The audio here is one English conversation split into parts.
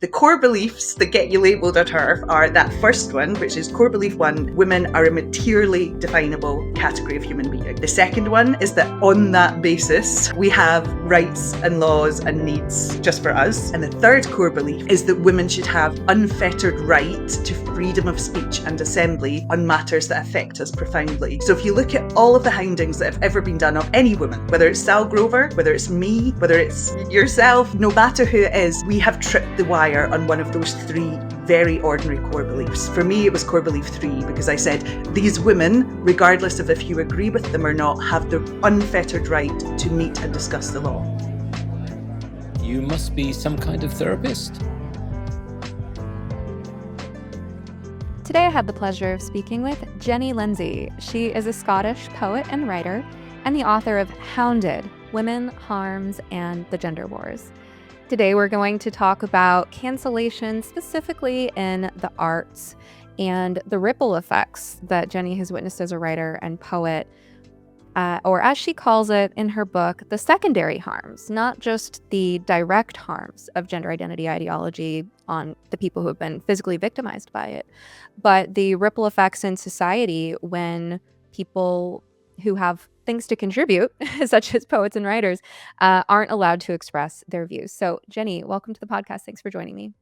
The core beliefs that get you labelled a TERF are that first one, which is core belief 1, women are a materially definable category of human being. The second one is that on that basis, we have rights and laws and needs just for us. And the third core belief is that women should have unfettered right to freedom of speech and assembly on matters that affect us profoundly. So if you look at all of the houndings that have ever been done of any woman, whether it's Sal Grover, whether it's me, whether it's yourself, no matter who it is, we have tripped the wire on one of those 3 very ordinary core beliefs. For me, it was core belief 3 because I said these women, regardless of if you agree with them or not, have the unfettered right to meet and discuss the law. You must be some kind of therapist. Today I had the pleasure of speaking with Jenny Lindsay. She is a Scottish poet and writer and the author of Hounded, Women, Harms, and the Gender Wars. Today we're going to talk about cancellation, specifically in the arts, and the ripple effects that Jenny has witnessed as a writer and poet, or as she calls it in her book, the secondary harms, not just the direct harms of gender identity ideology on the people who have been physically victimized by it, but the ripple effects in society when people who have things to contribute, such as poets and writers, aren't allowed to express their views. So, Jenny, welcome to the podcast. Thanks for joining me.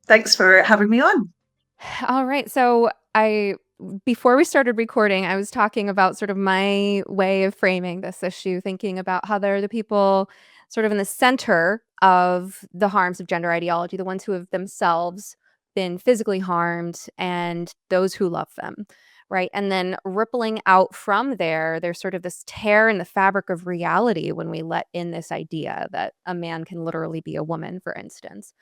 Thanks for having me on. All right. So before we started recording, I was talking about sort of my way of framing this issue, thinking about how they're the people sort of in the center of the harms of gender ideology, the ones who have themselves been physically harmed and those who love them. Right. And then rippling out from there, there's sort of this tear in the fabric of reality when we let in this idea that a man can literally be a woman, for instance.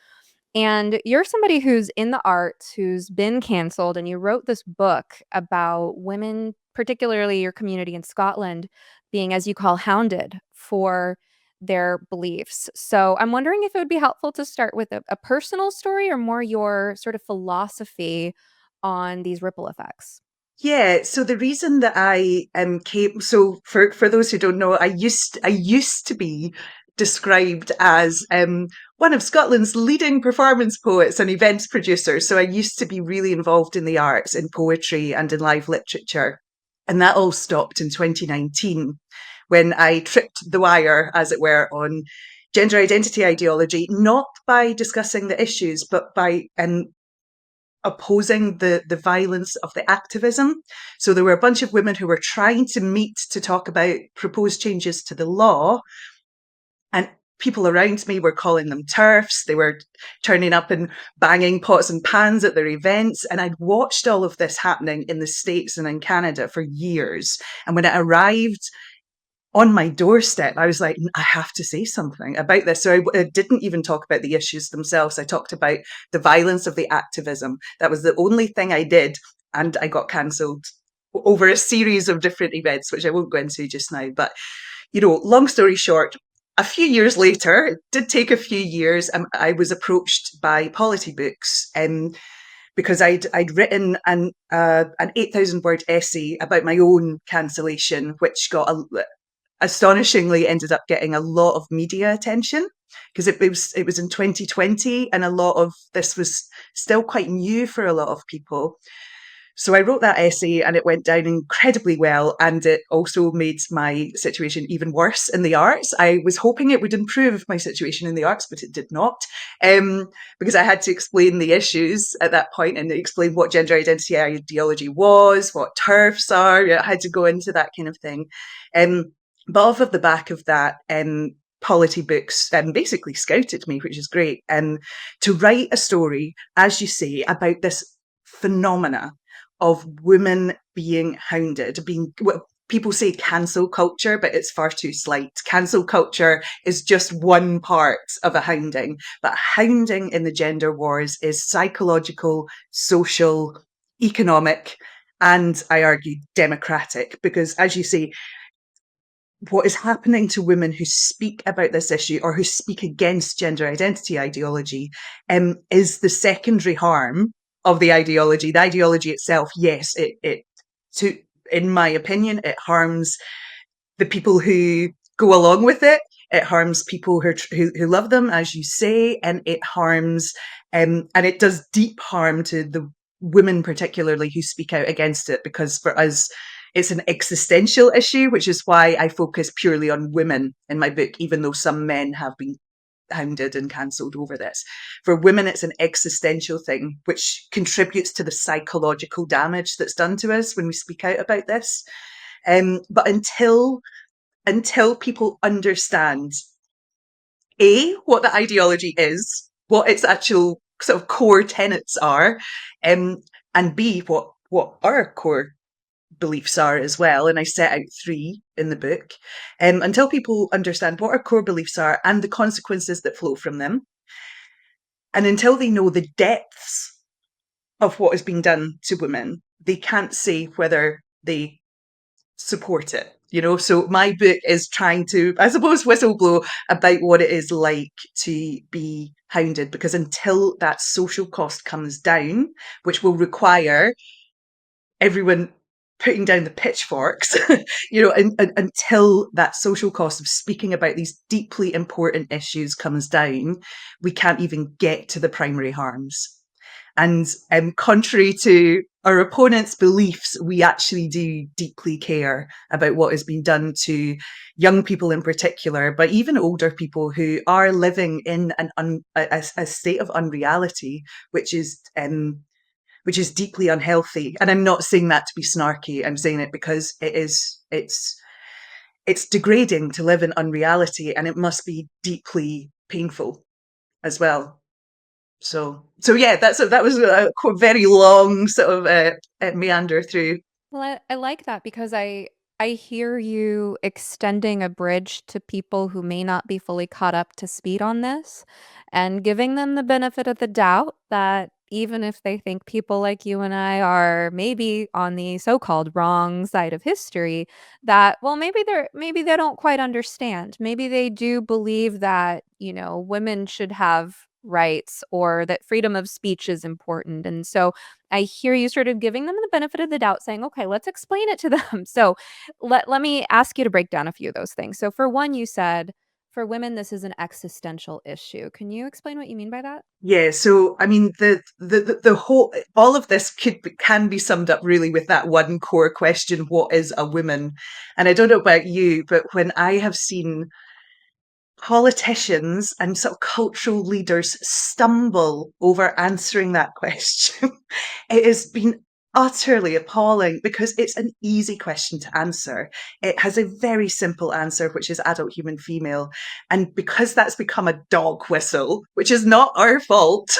And you're somebody who's in the arts, who's been canceled, and you wrote this book about women, particularly your community in Scotland, being, as you call, hounded for their beliefs. So I'm wondering if it would be helpful to start with a personal story or more your sort of philosophy on these ripple effects. Yeah, so the reason that I came, so for those who don't know, I used to be described as one of Scotland's leading performance poets and events producers. So I used to be really involved in the arts, in poetry and in live literature. And that all stopped in 2019 when I tripped the wire, as it were, on gender identity ideology, not by discussing the issues, but by opposing the violence of the activism. So there were a bunch of women who were trying to meet to talk about proposed changes to the law. And people around me were calling them TERFs. They were turning up and banging pots and pans at their events. And I'd watched all of this happening in the States and in Canada for years. And when it arrived on my doorstep, I was like, I have to say something about this. So I didn't even talk about the issues themselves. I talked about the violence of the activism. That was the only thing I did. And I got cancelled over a series of different events, which I won't go into just now. But, long story short, a few years later, it did take a few years, I was approached by Polity Books because I'd written an 8,000 word essay about my own cancellation, which astonishingly ended up getting a lot of media attention because it was in 2020 and a lot of this was still quite new for a lot of people. So I wrote that essay and it went down incredibly well, and it also made my situation even worse in the arts. I was hoping it would improve my situation in the arts, but it did not, because I had to explain the issues at that point and explain what gender identity ideology was, what TERFs are. I had to go into that kind of thing. But off of the back of that, Polity Books basically scouted me, which is great, to write a story, as you say, about this phenomena of women being hounded, people say cancel culture, but it's far too slight. Cancel culture is just one part of a hounding, but hounding in the gender wars is psychological, social, economic, and I argue democratic, because as you say, what is happening to women who speak about this issue or who speak against gender identity ideology is the secondary harm of the ideology. The ideology itself, yes, in my opinion, it harms the people who go along with it. It harms people who love them, as you say, and it harms And it does deep harm to the women, particularly, who speak out against it, because for us, it's an existential issue, which is why I focus purely on women in my book, even though some men have been hounded and cancelled over this. For women, it's an existential thing, which contributes to the psychological damage that's done to us when we speak out about this. But until people understand what the ideology is, what its actual sort of core tenets are, and B, what our core beliefs are as well. And I set out 3 in the book. Until people understand what our core beliefs are and the consequences that flow from them, and until they know the depths of what is being done to women, they can't say whether they support it. So my book is trying to, I suppose, whistleblow about what it is like to be hounded, because until that social cost comes down, which will require everyone putting down the pitchforks, until that social cost of speaking about these deeply important issues comes down, we can't even get to the primary harms. And contrary to our opponents' beliefs, we actually do deeply care about what has been done to young people in particular, but even older people who are living in a state of unreality, which is deeply unhealthy. And I'm not saying that to be snarky. I'm saying it because it's degrading to live in unreality, and it must be deeply painful as well. So yeah, that was a very long sort of meander through. Well, I like that because I hear you extending a bridge to people who may not be fully caught up to speed on this and giving them the benefit of the doubt that even if they think people like you and I are maybe on the so-called wrong side of history, that well maybe they don't quite understand. Maybe they do believe that, women should have rights or that freedom of speech is important. And so I hear you sort of giving them the benefit of the doubt, saying, okay, let's explain it to them. So let me ask you to break down a few of those things. So, for one, you said for women, this is an existential issue. Can you explain what you mean by that? Yeah, so I mean the whole, all of this can be summed up really with that one core question: what is a woman? And I don't know about you, but when I have seen politicians and sort of cultural leaders stumble over answering that question, it has been utterly appalling, because it's an easy question to answer. It has a very simple answer, which is adult human female. And because that's become a dog whistle, which is not our fault,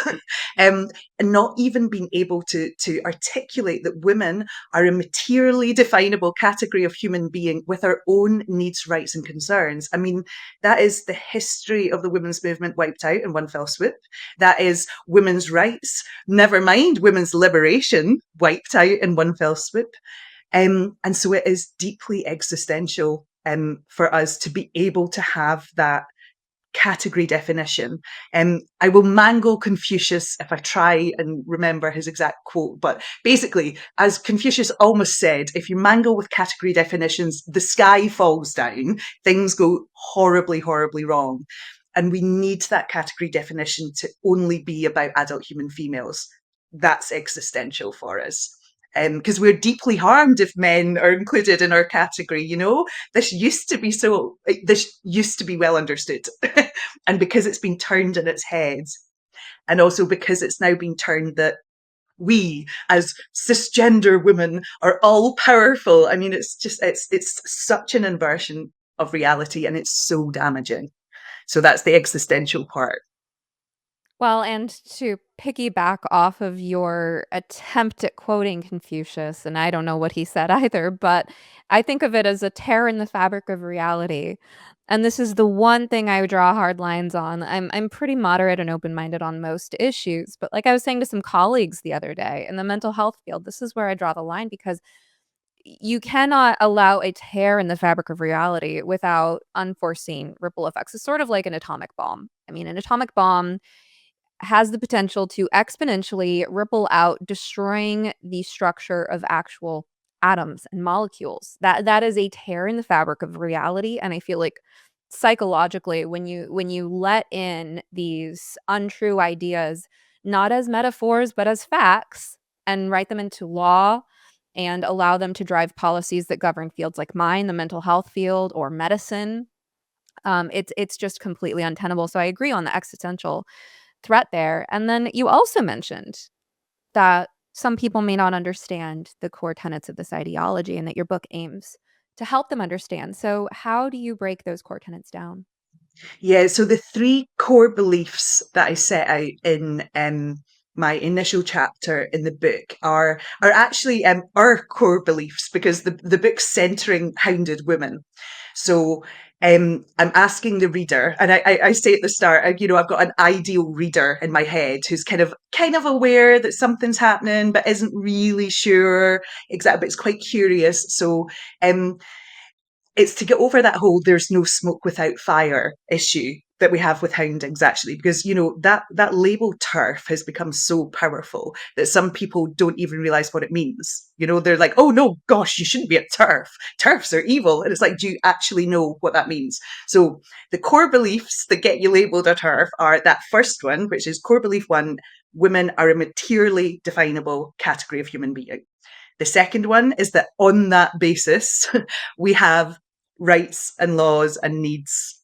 and not even being able to articulate that women are a materially definable category of human being with our own needs, rights, and concerns. I mean, that is the history of the women's movement wiped out in one fell swoop. That is women's rights, never mind women's liberation, wiped out in one fell swoop. And so it is deeply existential for us to be able to have that category definition. I will mangle Confucius if I try and remember his exact quote, but basically, as Confucius almost said, if you mangle with category definitions, the sky falls down, things go horribly, horribly wrong. And we need that category definition to only be about adult human females. That's existential for us. Because we're deeply harmed if men are included in our category. This used to be well understood. And because it's been turned on its head, and also because it's now been turned that we as cisgender women are all powerful. I mean, it's such an inversion of reality, and it's so damaging. So that's the existential part. Well, and to piggyback off of your attempt at quoting Confucius, and I don't know what he said either, but I think of it as a tear in the fabric of reality. And this is the one thing I would draw hard lines on. I'm pretty moderate and open-minded on most issues, but like I was saying to some colleagues the other day in the mental health field, this is where I draw the line because you cannot allow a tear in the fabric of reality without unforeseen ripple effects. It's sort of like an atomic bomb. I mean, an atomic bomb has the potential to exponentially ripple out, destroying the structure of actual atoms and molecules. That is a tear in the fabric of reality, and I feel like psychologically when you let in these untrue ideas, not as metaphors, but as facts, and write them into law and allow them to drive policies that govern fields like mine, the mental health field, or medicine. It's just completely untenable. So I agree on the existential threat there. And then you also mentioned that some people may not understand the core tenets of this ideology and that your book aims to help them understand. So how do you break those core tenets down? Yeah, so the three core beliefs that I set out in my initial chapter in the book are actually our core beliefs, because the book's centering hounded women. So I'm asking the reader, and I say at the start, I've got an ideal reader in my head who's kind of aware that something's happening, but isn't really sure exactly, but it's quite curious. So um, it's to get over that whole "there's no smoke without fire" issue that we have with houndings, actually, because that label TERF has become so powerful that some people don't even realize what it means. They're like, "Oh no, gosh, you shouldn't be a TERF. TERFs are evil." And it's like, do you actually know what that means? So the core beliefs that get you labeled a TERF are that first one, which is core belief one: women are a materially definable category of human being. The second one is that on that basis, we have rights and laws and needs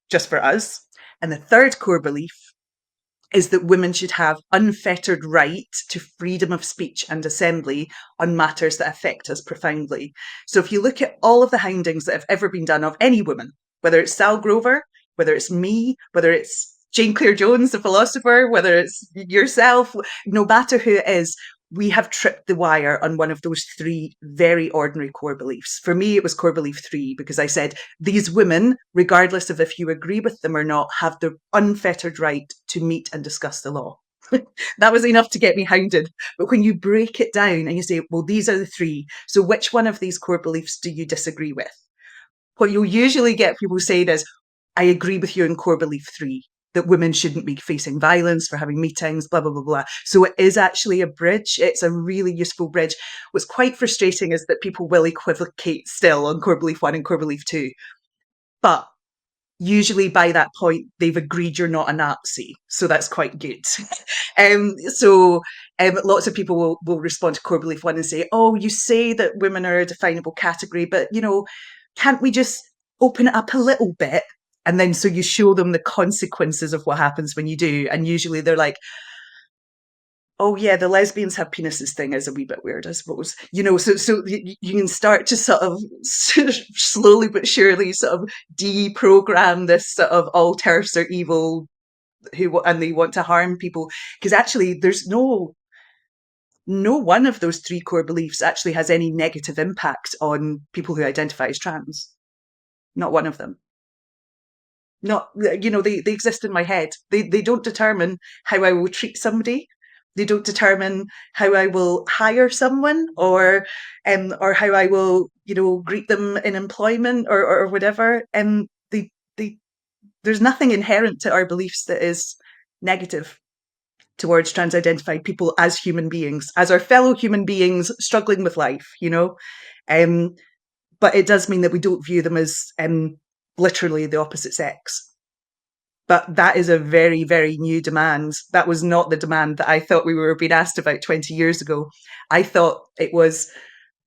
just for us. And the third core belief is that women should have unfettered right to freedom of speech and assembly on matters that affect us profoundly. So if you look at all of the houndings that have ever been done of any woman, whether it's Sal Grover, whether it's me, whether it's Jane Clare Jones, the philosopher, whether it's yourself, no matter who it is, we have tripped the wire on one of those three very ordinary core beliefs. For me, it was core belief 3, because I said these women, regardless of if you agree with them or not, have the unfettered right to meet and discuss the law. That was enough to get me hounded. But when you break it down and you say, well, these are the three, so which one of these core beliefs do you disagree with? What you'll usually get people saying is, I agree with you in core belief 3, that women shouldn't be facing violence for having meetings, blah, blah, blah, blah. So it is actually a bridge. It's a really useful bridge. What's quite frustrating is that people will equivocate still on core belief 1 and core belief 2. But usually by that point, they've agreed you're not a Nazi. So that's quite good. So lots of people will respond to core belief 1 and say, oh, you say that women are a definable category, but, can't we just open it up a little bit? And then so you show them the consequences of what happens when you do. And usually they're like, oh yeah, the lesbians have penises thing is a wee bit weird, I suppose. So you can start to sort of slowly but surely sort of deprogram this sort of all TERFs are evil and they want to harm people. Because actually there's no one of those three core beliefs actually has any negative impact on people who identify as trans. Not one of them. Not, they exist in my head. They don't determine how I will treat somebody. They don't determine how I will hire someone, or how I will, greet them in employment or whatever. And they there's nothing inherent to our beliefs that is negative towards trans identified people as human beings, as our fellow human beings struggling with life. Um, but it does mean that we don't view them as literally the opposite sex. But that is a very, very new demand. That was not the demand that I thought we were being asked about 20 years ago. I thought it was,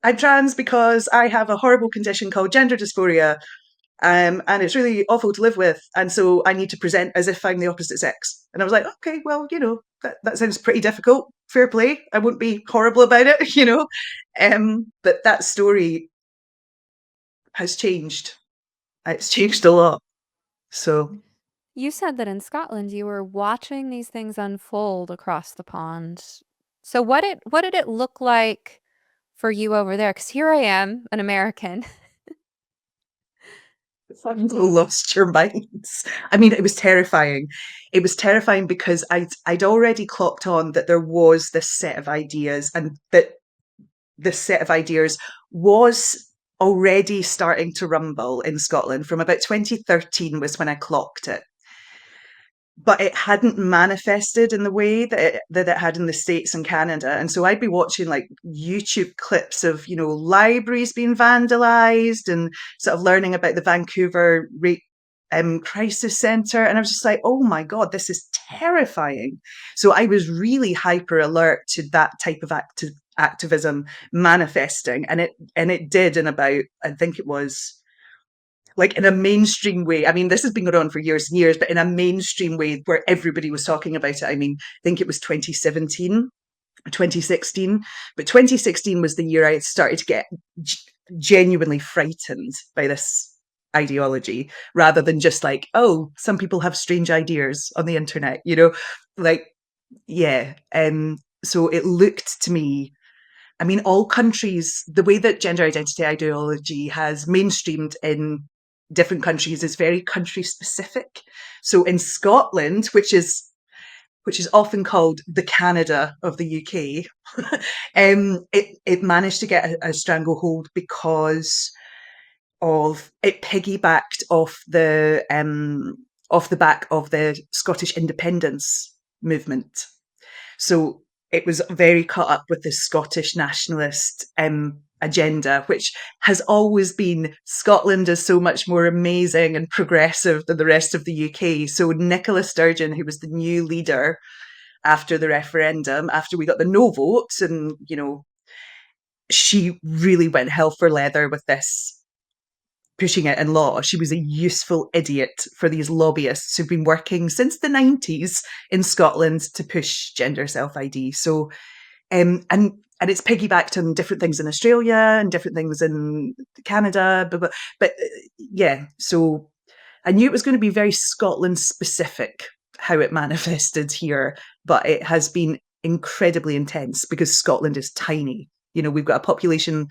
I'm trans because I have a horrible condition called gender dysphoria, and it's really awful to live with. And so I need to present as if I'm the opposite sex. And I was like, okay, well, that sounds pretty difficult. Fair play. I won't be horrible about it. But that story has changed. It's changed a lot. So You said that in Scotland you were watching these things unfold across the pond. So what did it look like for you over there? Because here I am, an American. I've lost your minds. I mean, it was terrifying. It was terrifying because I'd already clocked on that there was this set of ideas, and that this set of ideas was already starting to rumble in Scotland. From about 2013 was when I clocked it. But it hadn't manifested in the way that it had in the States and Canada. And so I'd be watching like YouTube clips of, libraries being vandalized and sort of learning about the Vancouver Rape Crisis Centre. And I was just like, oh my God, this is terrifying. So I was really hyper alert to that type of activism manifesting, and it did in about, I think it was like in a mainstream way. I mean, this has been going on for years and years, but in a mainstream way where everybody was talking about it. I mean, I think it was 2017, 2016, but 2016 was the year I started to get genuinely frightened by this ideology, rather than just like, oh, some people have strange ideas on the internet, like, yeah. So it looked to me, I mean, all countries, the way that gender identity ideology has mainstreamed in different countries is very country specific. So in Scotland, which is often called the Canada of the UK, it managed to get a stranglehold because of it piggybacked off the back of the Scottish independence movement. So it was very caught up with the Scottish nationalist agenda, which has always been Scotland is so much more amazing and progressive than the rest of the UK. So Nicola Sturgeon, who was the new leader after the referendum, after we got the no votes, and she really went hell for leather with this, pushing it in law. She was a useful idiot for these lobbyists who've been working since the 90s in Scotland to push gender self-ID. So, and it's piggybacked on different things in Australia and different things in Canada, but yeah. So I knew it was going to be very Scotland specific how it manifested here, but it has been incredibly intense because Scotland is tiny. We've got a population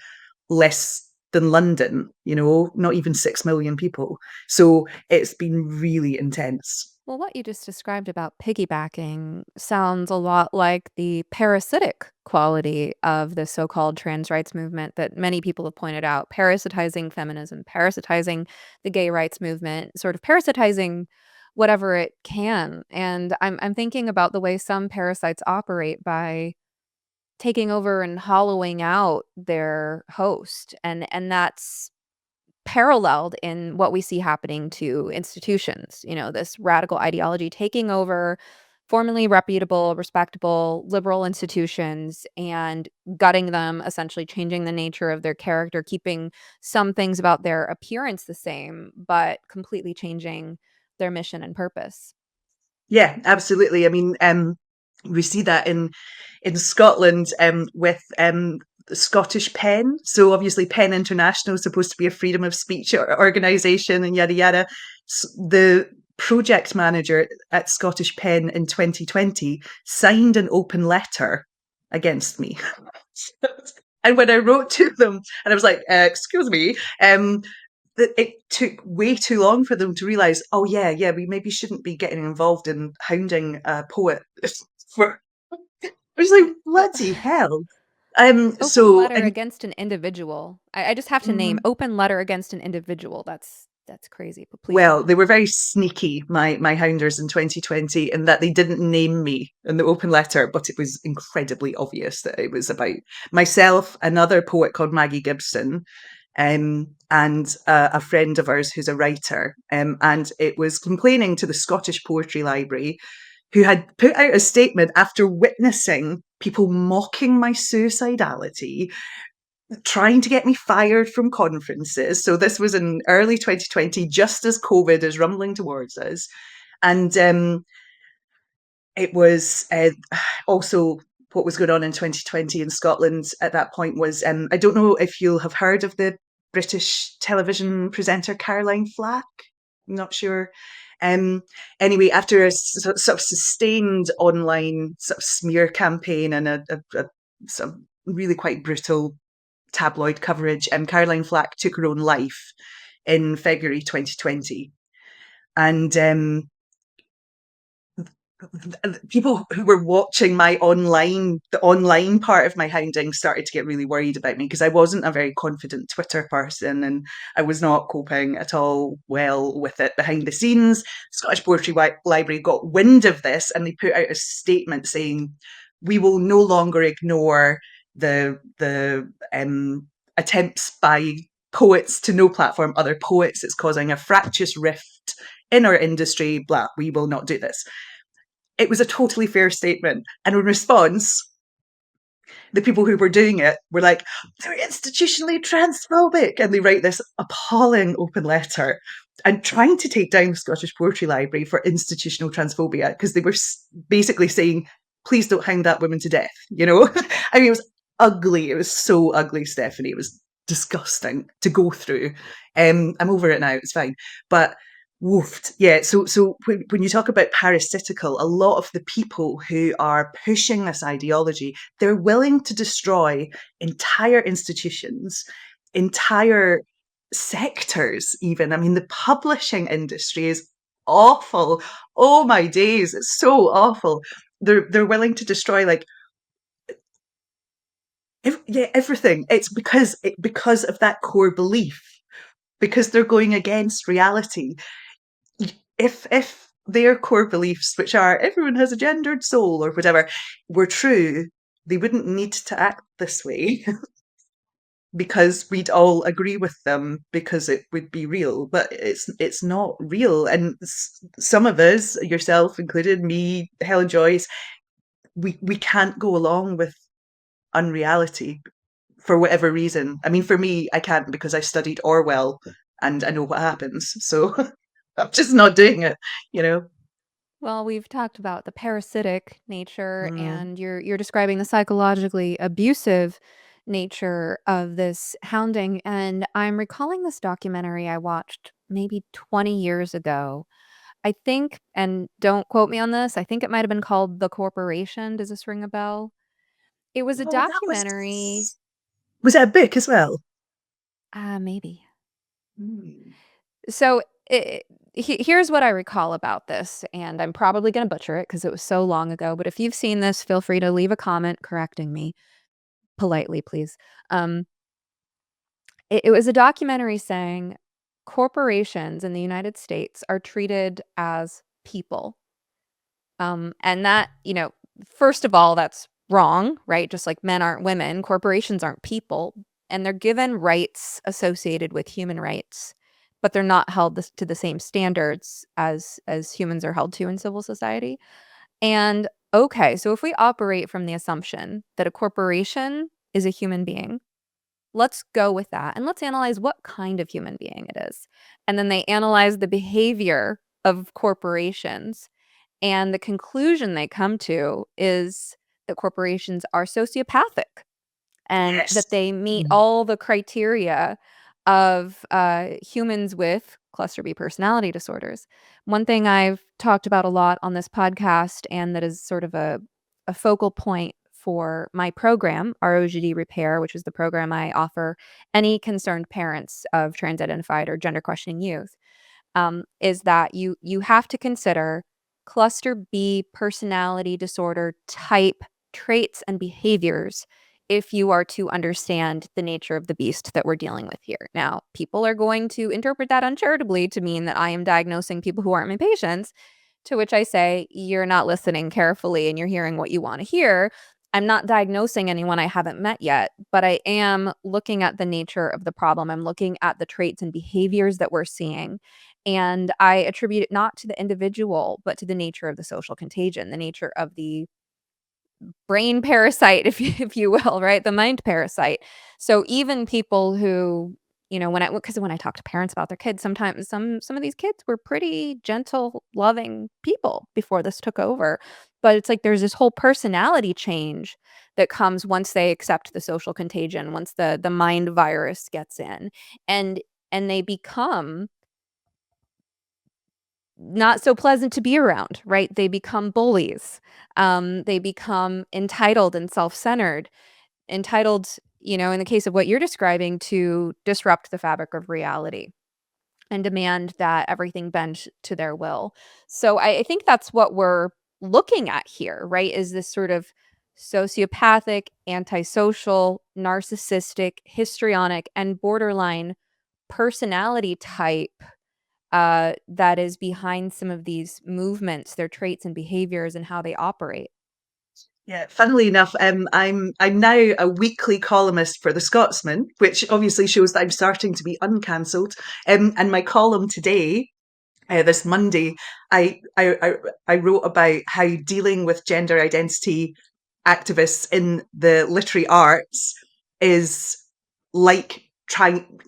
less than London, not even 6 million people. So it's been really intense. Well, what you just described about piggybacking sounds a lot like the parasitic quality of the so-called trans rights movement that many people have pointed out, parasitizing feminism, parasitizing the gay rights movement, sort of parasitizing whatever it can. And I'm thinking about the way some parasites operate by taking over and hollowing out their host, and that's paralleled in what we see happening to institutions, this radical ideology taking over formerly reputable, respectable, liberal institutions and gutting them, essentially changing the nature of their character, keeping some things about their appearance the same, but completely changing their mission and purpose. Yeah, absolutely. I mean, we see that in Scotland with the Scottish Pen. So obviously, Pen International is supposed to be a freedom of speech organisation, and yada yada. The project manager at Scottish Pen in 2020 signed an open letter against me. And when I wrote to them, and I was like, "Excuse me," that it took way too long for them to realize, oh yeah, we maybe shouldn't be getting involved in hounding a poet. For I was like, bloody hell. Open So, letter and against an individual. I just have to name mm, open letter against an individual. That's crazy, but please go well, they on. were very sneaky, my hounders in 2020, in that they didn't name me in the open letter, but it was incredibly obvious that it was about myself, another poet called Maggie Gibson, and a friend of ours who's a writer. And it was complaining to the Scottish Poetry Library, who had put out a statement after witnessing people mocking my suicidality, trying to get me fired from conferences. So this was in early 2020, just as COVID is rumbling towards us. And it was also what was going on in 2020 in Scotland at that point was, I don't know if you'll have heard of the British television presenter Caroline Flack. I'm not sure. Um, anyway, after a sort of sustained online sort of smear campaign and some really quite brutal tabloid coverage, Caroline Flack took her own life in February 2020. And people who were watching the online part of my hounding started to get really worried about me because I wasn't a very confident Twitter person and I was not coping at all well with it behind the scenes. Scottish Poetry Library got wind of this and they put out a statement saying, we will no longer ignore the attempts by poets to no platform other poets. It's causing a fractious rift in our industry. Blah, we will not do this. it was a totally fair statement. And in response, the people who were doing it were like, they're institutionally transphobic. And they write this appalling open letter and trying to take down the Scottish Poetry Library for institutional transphobia because they were basically saying, please don't hound that woman to death. You know, I mean, it was ugly. It was so ugly, Stephanie. It was disgusting to go through. I'm over it now. It's fine. But woofed. Yeah. So when you talk about parasitical, a lot of the people who are pushing this ideology, they're willing to destroy entire institutions, entire sectors, even. I mean, the publishing industry is awful. Oh my days, it's so awful. They're willing to destroy like everything. It's because of that core belief, because they're going against reality. If their core beliefs, which are everyone has a gendered soul or whatever, were true, they wouldn't need to act this way because we'd all agree with them because it would be real. But it's not real, and some of us, yourself included, me, Helen Joyce, we can't go along with unreality for whatever reason. I mean, for me, I can't because I studied Orwell and I know what happens. So I'm just not doing it, you know? Well, we've talked about the parasitic nature, Mm. and you're describing the psychologically abusive nature of this hounding. And I'm recalling this documentary I watched maybe 20 years ago. I think, and don't quote me on this, I think it might have been called The Corporation. Does this ring a bell? It was a Oh, documentary. was it a book as well? Maybe. Mm. So here's what I recall about this, and I'm probably going to butcher it because it was so long ago. But if you've seen this, feel free to leave a comment correcting me politely, please. Um, it was a documentary saying corporations in the United States are treated as people. And that, first of all, that's wrong, right? Just like men aren't women, corporations aren't people, and they're given rights associated with human rights, but they're not held to the same standards as humans are held to in civil society. And okay, so if we operate from the assumption that a corporation is a human being, let's go with that and let's analyze what kind of human being it is. And then they analyze the behavior of corporations, and the conclusion they come to is that corporations are sociopathic and Yes. that they meet Mm. all the criteria of humans with cluster B personality disorders. One thing I've talked about a lot on this podcast, and that is sort of a focal point for my program, ROGD Repair, which is the program I offer any concerned parents of trans identified or gender questioning youth, is that you have to consider cluster B personality disorder type traits and behaviors if you are to understand the nature of the beast that we're dealing with here. Now, people are going to interpret that uncharitably to mean that I am diagnosing people who aren't my patients, to which I say, you're not listening carefully and you're hearing what you want to hear. I'm not diagnosing anyone I haven't met yet, but I am looking at the nature of the problem. I'm looking at the traits and behaviors that we're seeing. And I attribute it not to the individual, but to the nature of the social contagion, the nature of the brain parasite, if you will, right? The mind parasite. So even people who, when I talk to parents about their kids, sometimes some of these kids were pretty gentle, loving people before this took over. But it's like there's this whole personality change that comes once they accept the social contagion, once the mind virus gets in. And they become not so pleasant to be around, right? They become bullies. They become entitled and self-centered. Entitled, in the case of what you're describing, to disrupt the fabric of reality and demand that everything bend to their will. So I think that's what we're looking at here, right? Is this sort of sociopathic, antisocial, narcissistic, histrionic, and borderline personality type that is behind some of these movements, their traits and behaviors, and how they operate. Yeah, funnily enough, I'm now a weekly columnist for the Scotsman, which obviously shows that I'm starting to be uncancelled. And my column today this Monday, I wrote about how dealing with gender identity activists in the literary arts is like trying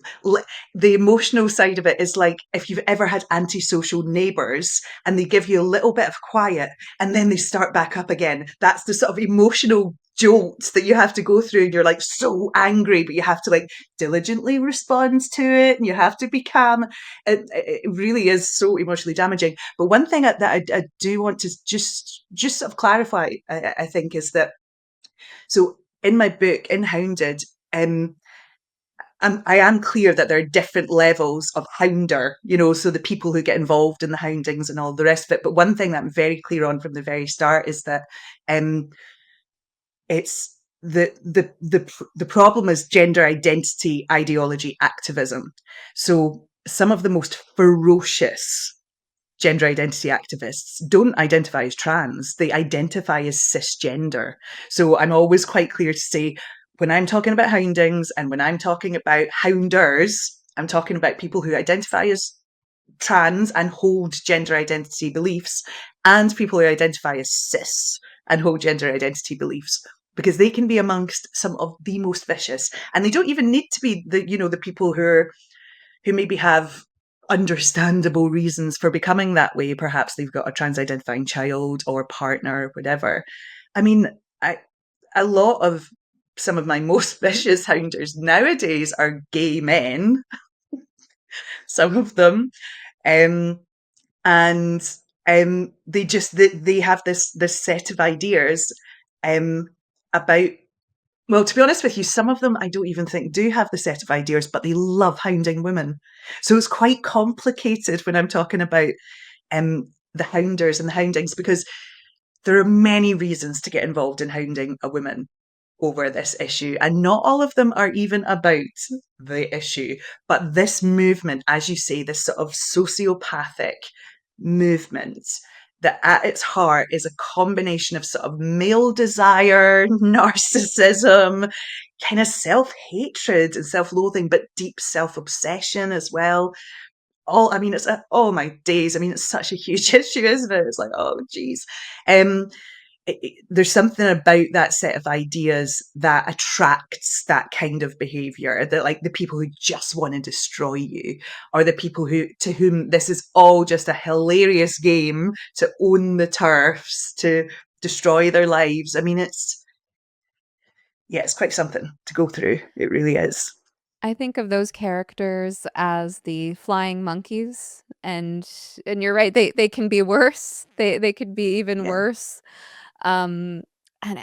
the emotional side of it is like if you've ever had antisocial neighbors and they give you a little bit of quiet and then they start back up again. That's the sort of emotional jolt that you have to go through, and you're like so angry, but you have to like diligently respond to it and you have to be calm. It really is so emotionally damaging. But one thing that I do want to just sort of clarify, I think, is that so in my book, in Hounded, um, I am clear that there are different levels of hounder, so the people who get involved in the houndings and all the rest of it. But one thing that I'm very clear on from the very start is that um, it's the problem is gender identity ideology activism. So some of the most ferocious gender identity activists don't identify as trans, they identify as cisgender. So I'm always quite clear to say, when I'm talking about houndings and when I'm talking about hounders, I'm talking about people who identify as trans and hold gender identity beliefs, and people who identify as cis and hold gender identity beliefs, because they can be amongst some of the most vicious. And they don't even need to be the people who maybe have understandable reasons for becoming that way. Perhaps they've got a trans identifying child or partner or whatever. I mean, a lot of some of my most vicious hounders nowadays are gay men, some of them. Um, and they have this set of ideas um, about, well, to be honest with you, some of them I don't even think do have the set of ideas, but they love hounding women. So it's quite complicated when I'm talking about the hounders and the houndings, because there are many reasons to get involved in hounding a woman over this issue, and not all of them are even about the issue. But this movement, as you say, this sort of sociopathic movement that at its heart is a combination of sort of male desire, narcissism, kind of self-hatred and self-loathing, but deep self-obsession as well. I mean, oh my days. I mean, it's such a huge issue, isn't it? It's like, oh, geez. Um, there's something about that set of ideas that attracts that kind of behavior, that like the people who just want to destroy you, or the people to whom this is all just a hilarious game to own the TERFs, to destroy their lives. I mean, it's quite something to go through. It really is. I think of those characters as the flying monkeys, and you're right, they can be worse. They could be even Yeah. worse. Um, and,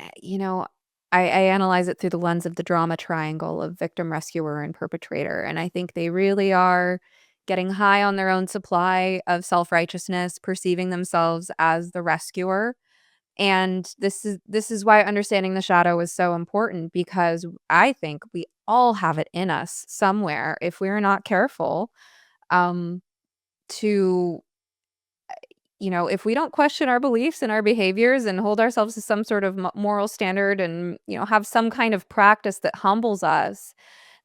I analyze it through the lens of the drama triangle of victim, rescuer, and perpetrator, and I think they really are getting high on their own supply of self-righteousness, perceiving themselves as the rescuer, and this is why understanding the shadow is so important, because I think we all have it in us somewhere, if we're not careful, um, to if we don't question our beliefs and our behaviors and hold ourselves to some sort of moral standard and, have some kind of practice that humbles us,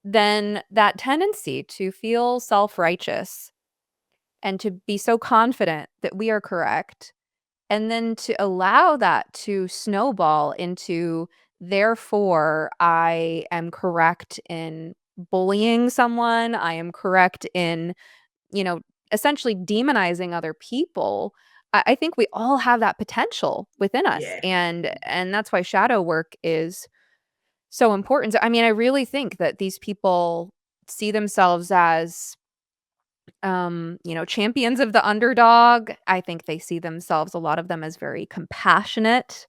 then that tendency to feel self-righteous and to be so confident that we are correct, and then to allow that to snowball into, therefore, I am correct in bullying someone, I am correct in, you know, essentially demonizing other people. I think we all have that potential within us, Yeah. and that's why shadow work is so important. So, I mean, I really think that these people see themselves as champions of the underdog. I think they see themselves, a lot of them, as very compassionate.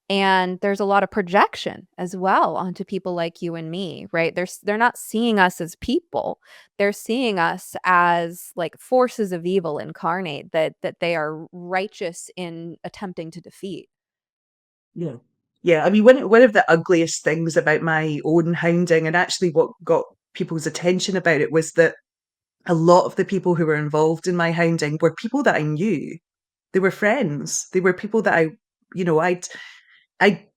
And there's a lot of projection as well onto people like you and me, right? They're not seeing us as people. They're seeing us as like forces of evil incarnate that they are righteous in attempting to defeat. Yeah. Yeah. I mean, one of the ugliest things about my own hounding, and actually what got people's attention about it, was that a lot of the people who were involved in my hounding were people that I knew. They were friends. They were people that I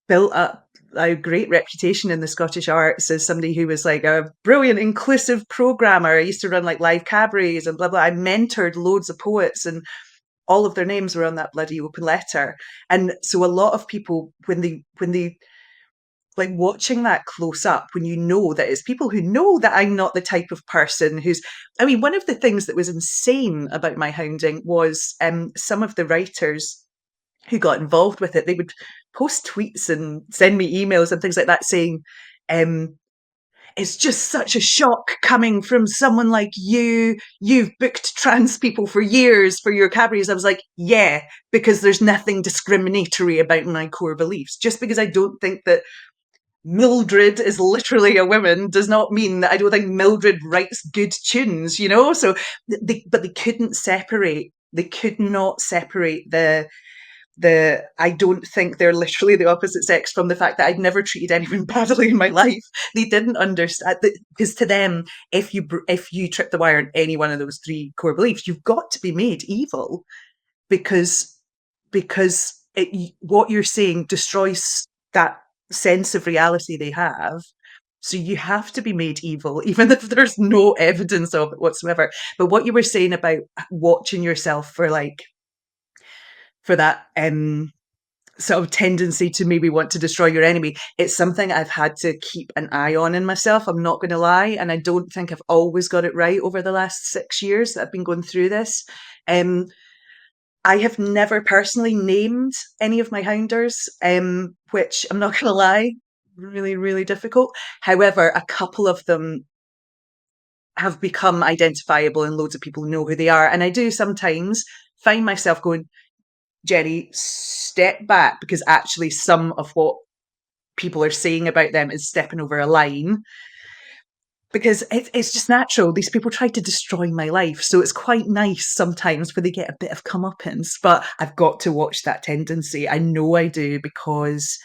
built up a great reputation in the Scottish arts as somebody who was like a brilliant inclusive programmer. I used to run like live cabarets and blah blah. I mentored loads of poets, and all of their names were on that bloody open letter. And so a lot of people, when they like watching that close up, when you know that it's people who know that I'm not the type of person who's, I mean, one of the things that was insane about my hounding was some of the writers who got involved with it, they would post tweets and send me emails and things like that saying, um, it's just such a shock coming from someone like you. You've booked trans people for years for your cabarets. I was like, yeah, because there's nothing discriminatory about my core beliefs. Just because I don't think that Mildred is literally a woman does not mean that I don't think Mildred writes good tunes, you know? So, but they couldn't separate, they could not separate the I don't think they're literally the opposite sex from the fact that I'd never treated anyone badly in my life. They didn't understand that, because to them, if you trip the wire on any one of those three core beliefs, you've got to be made evil, because what you're saying destroys that sense of reality they have. So you have to be made evil, even if there's no evidence of it whatsoever. But what you were saying about watching yourself for like for that sort of tendency to maybe want to destroy your enemy, it's something I've had to keep an eye on in myself. I'm not going to lie. And I don't think I've always got it right over the last 6 years that I've been going through this. Um, I have never personally named any of my hounders, which I'm not going to lie, really, really difficult. However, a couple of them have become identifiable and loads of people know who they are. And I do sometimes find myself going, Jenny, step back, because actually some of what people are saying about them is stepping over a line, because it's just natural. These people try to destroy my life. So it's quite nice sometimes where they get a bit of comeuppance, but I've got to watch that tendency. I know I do, because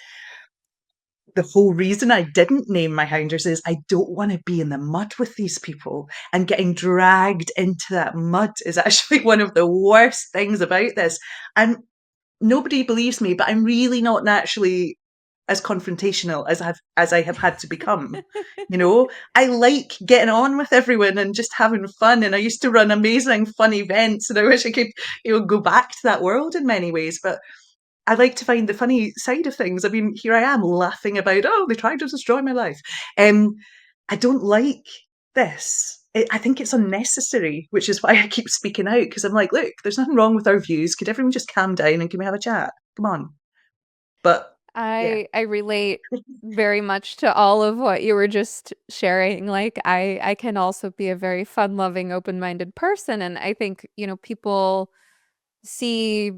the whole reason I didn't name my hounders is I don't want to be in the mud with these people, and getting dragged into that mud is actually one of the worst things about this. And nobody believes me, but I'm really not naturally as confrontational as I have had to become. You know, I like getting on with everyone and just having fun. And I used to run amazing, fun events, and I wish I could, go back to that world in many ways. But I like to find the funny side of things. I mean, here I am laughing about, oh, they tried to destroy my life. I don't like this. I think it's unnecessary, which is why I keep speaking out, because I'm like, look, there's nothing wrong with our views. Could everyone just calm down and can we have a chat? Come on. But yeah. I relate very much to all of what you were just sharing. Like I can also be a very fun-loving, open-minded person, and I think, people see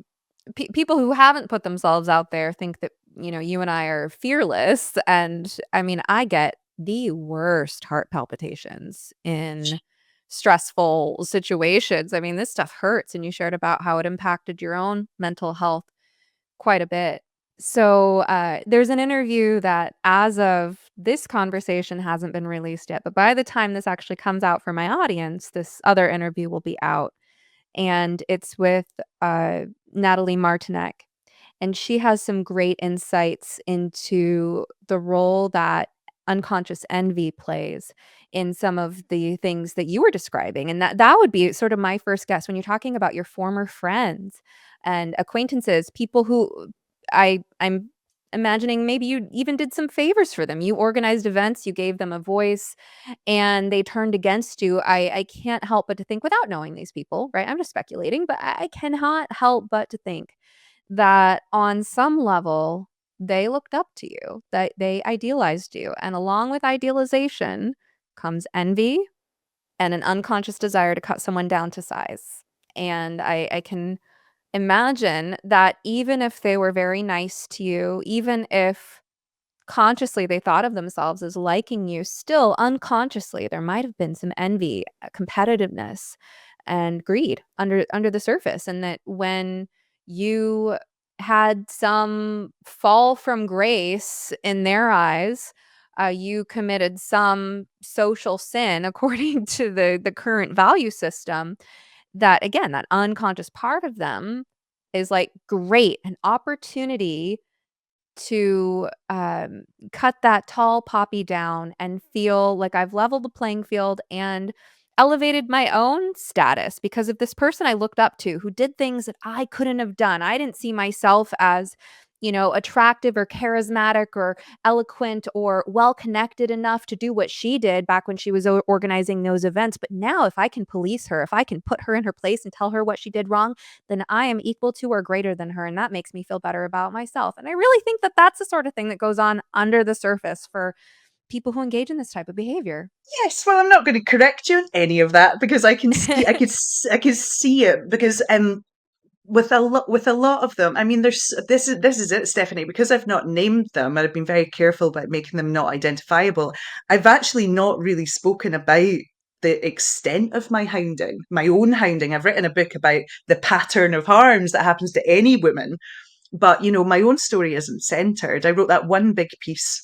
people who haven't put themselves out there think that, you and I are fearless, and I mean, I get the worst heart palpitations in stressful situations. I mean, this stuff hurts, and you shared about how it impacted your own mental health quite a bit. So, there's an interview that, as of this conversation, hasn't been released yet, but by the time this actually comes out for my audience, this other interview will be out, and it's with, Natalie Martinek, and she has some great insights into the role that unconscious envy plays in some of the things that you were describing, and that would be sort of my first guess when you're talking about your former friends and acquaintances, people who I'm imagining maybe you even did some favors for them. You organized events, you gave them a voice, and they turned against you. I can't help but to think, without knowing these people, right? I'm just speculating, but I cannot help but to think that on some level, they looked up to you, that they idealized you. And along with idealization comes envy and an unconscious desire to cut someone down to size. And I can imagine that even if they were very nice to you, even if consciously they thought of themselves as liking you, still unconsciously there might have been some envy, competitiveness, and greed under the surface, and that when you had some fall from grace in their eyes, you committed some social sin according to the current value system, that again, that unconscious part of them is like, great, an opportunity to cut that tall poppy down and feel like I've leveled the playing field and elevated my own status because of this person I looked up to who did things that I couldn't have done. I didn't see myself as, attractive or charismatic or eloquent or well connected enough to do what she did back when she was organizing those events. But now, if I can police her, if I can put her in her place and tell her what she did wrong, then I am equal to or greater than her. And that makes me feel better about myself. And I really think that that's the sort of thing that goes on under the surface for people who engage in this type of behavior. Yes, well, I'm not going to correct you on any of that because I can see, I can see it because with a lot of them, I mean, this is it, Stephanie, because I've not named them and I've been very careful about making them not identifiable. I've actually not really spoken about the extent of my hounding, my own hounding. I've written a book about the pattern of harms that happens to any woman, but my own story isn't centered. I wrote that one big piece,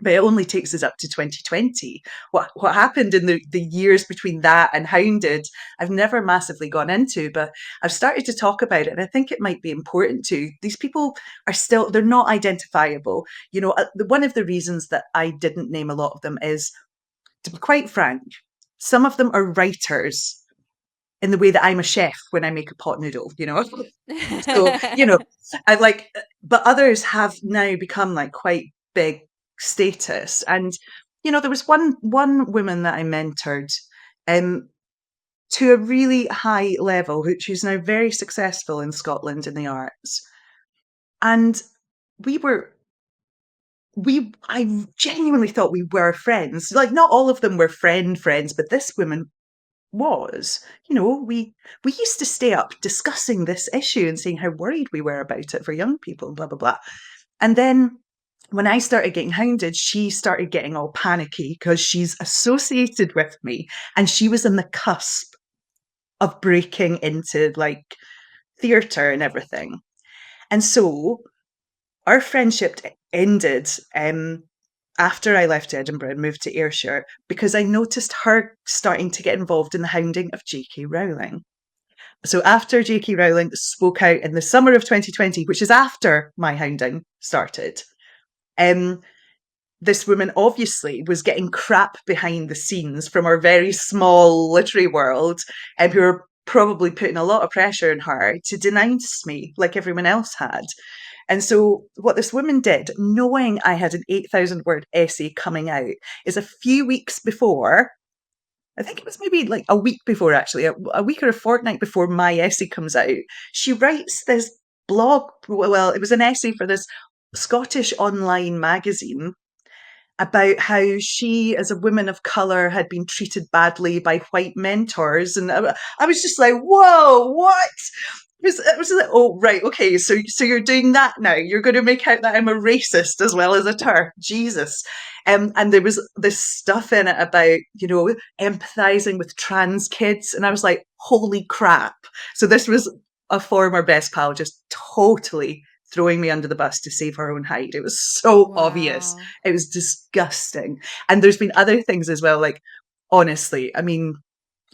but it only takes us up to 2020. What happened in the years between that and Hounded, I've never massively gone into, but I've started to talk about it, and I think it might be important to. These people are still, they're not identifiable. One of the reasons that I didn't name a lot of them is, to be quite frank, some of them are writers in the way that I'm a chef when I make a pot noodle, So, I like, but others have now become like quite big status. And, there was one woman that I mentored, to a really high level, who's now very successful in Scotland in the arts. And I genuinely thought we were friends. Like, not all of them were friends, but this woman was, we used to stay up discussing this issue and saying how worried we were about it for young people and blah, blah, blah. And then when I started getting hounded, she started getting all panicky because she's associated with me and she was in the cusp of breaking into like theatre and everything. And so our friendship ended after I left Edinburgh and moved to Ayrshire because I noticed her starting to get involved in the hounding of J.K. Rowling. So after J.K. Rowling spoke out in the summer of 2020, which is after my hounding started, this woman obviously was getting crap behind the scenes from our very small literary world, and who were probably putting a lot of pressure on her to denounce me like everyone else had. And so what this woman did, knowing I had an 8,000 word essay coming out, is a few weeks before, I think it was maybe like a week before actually, a week or a fortnight before my essay comes out, she writes this blog, well, it was an essay for this Scottish online magazine about how she, as a woman of colour, had been treated badly by white mentors. And I was just like, whoa, what? It was like, oh, right, okay, so you're doing that now. You're going to make out that I'm a racist as well as a TERF. Jesus. And there was this stuff in it about, empathizing with trans kids. And I was like, holy crap. So this was a former best pal just totally throwing me under the bus to save her own hide. It was so obvious. Wow. It was disgusting. And there's been other things as well. Like, honestly, I mean,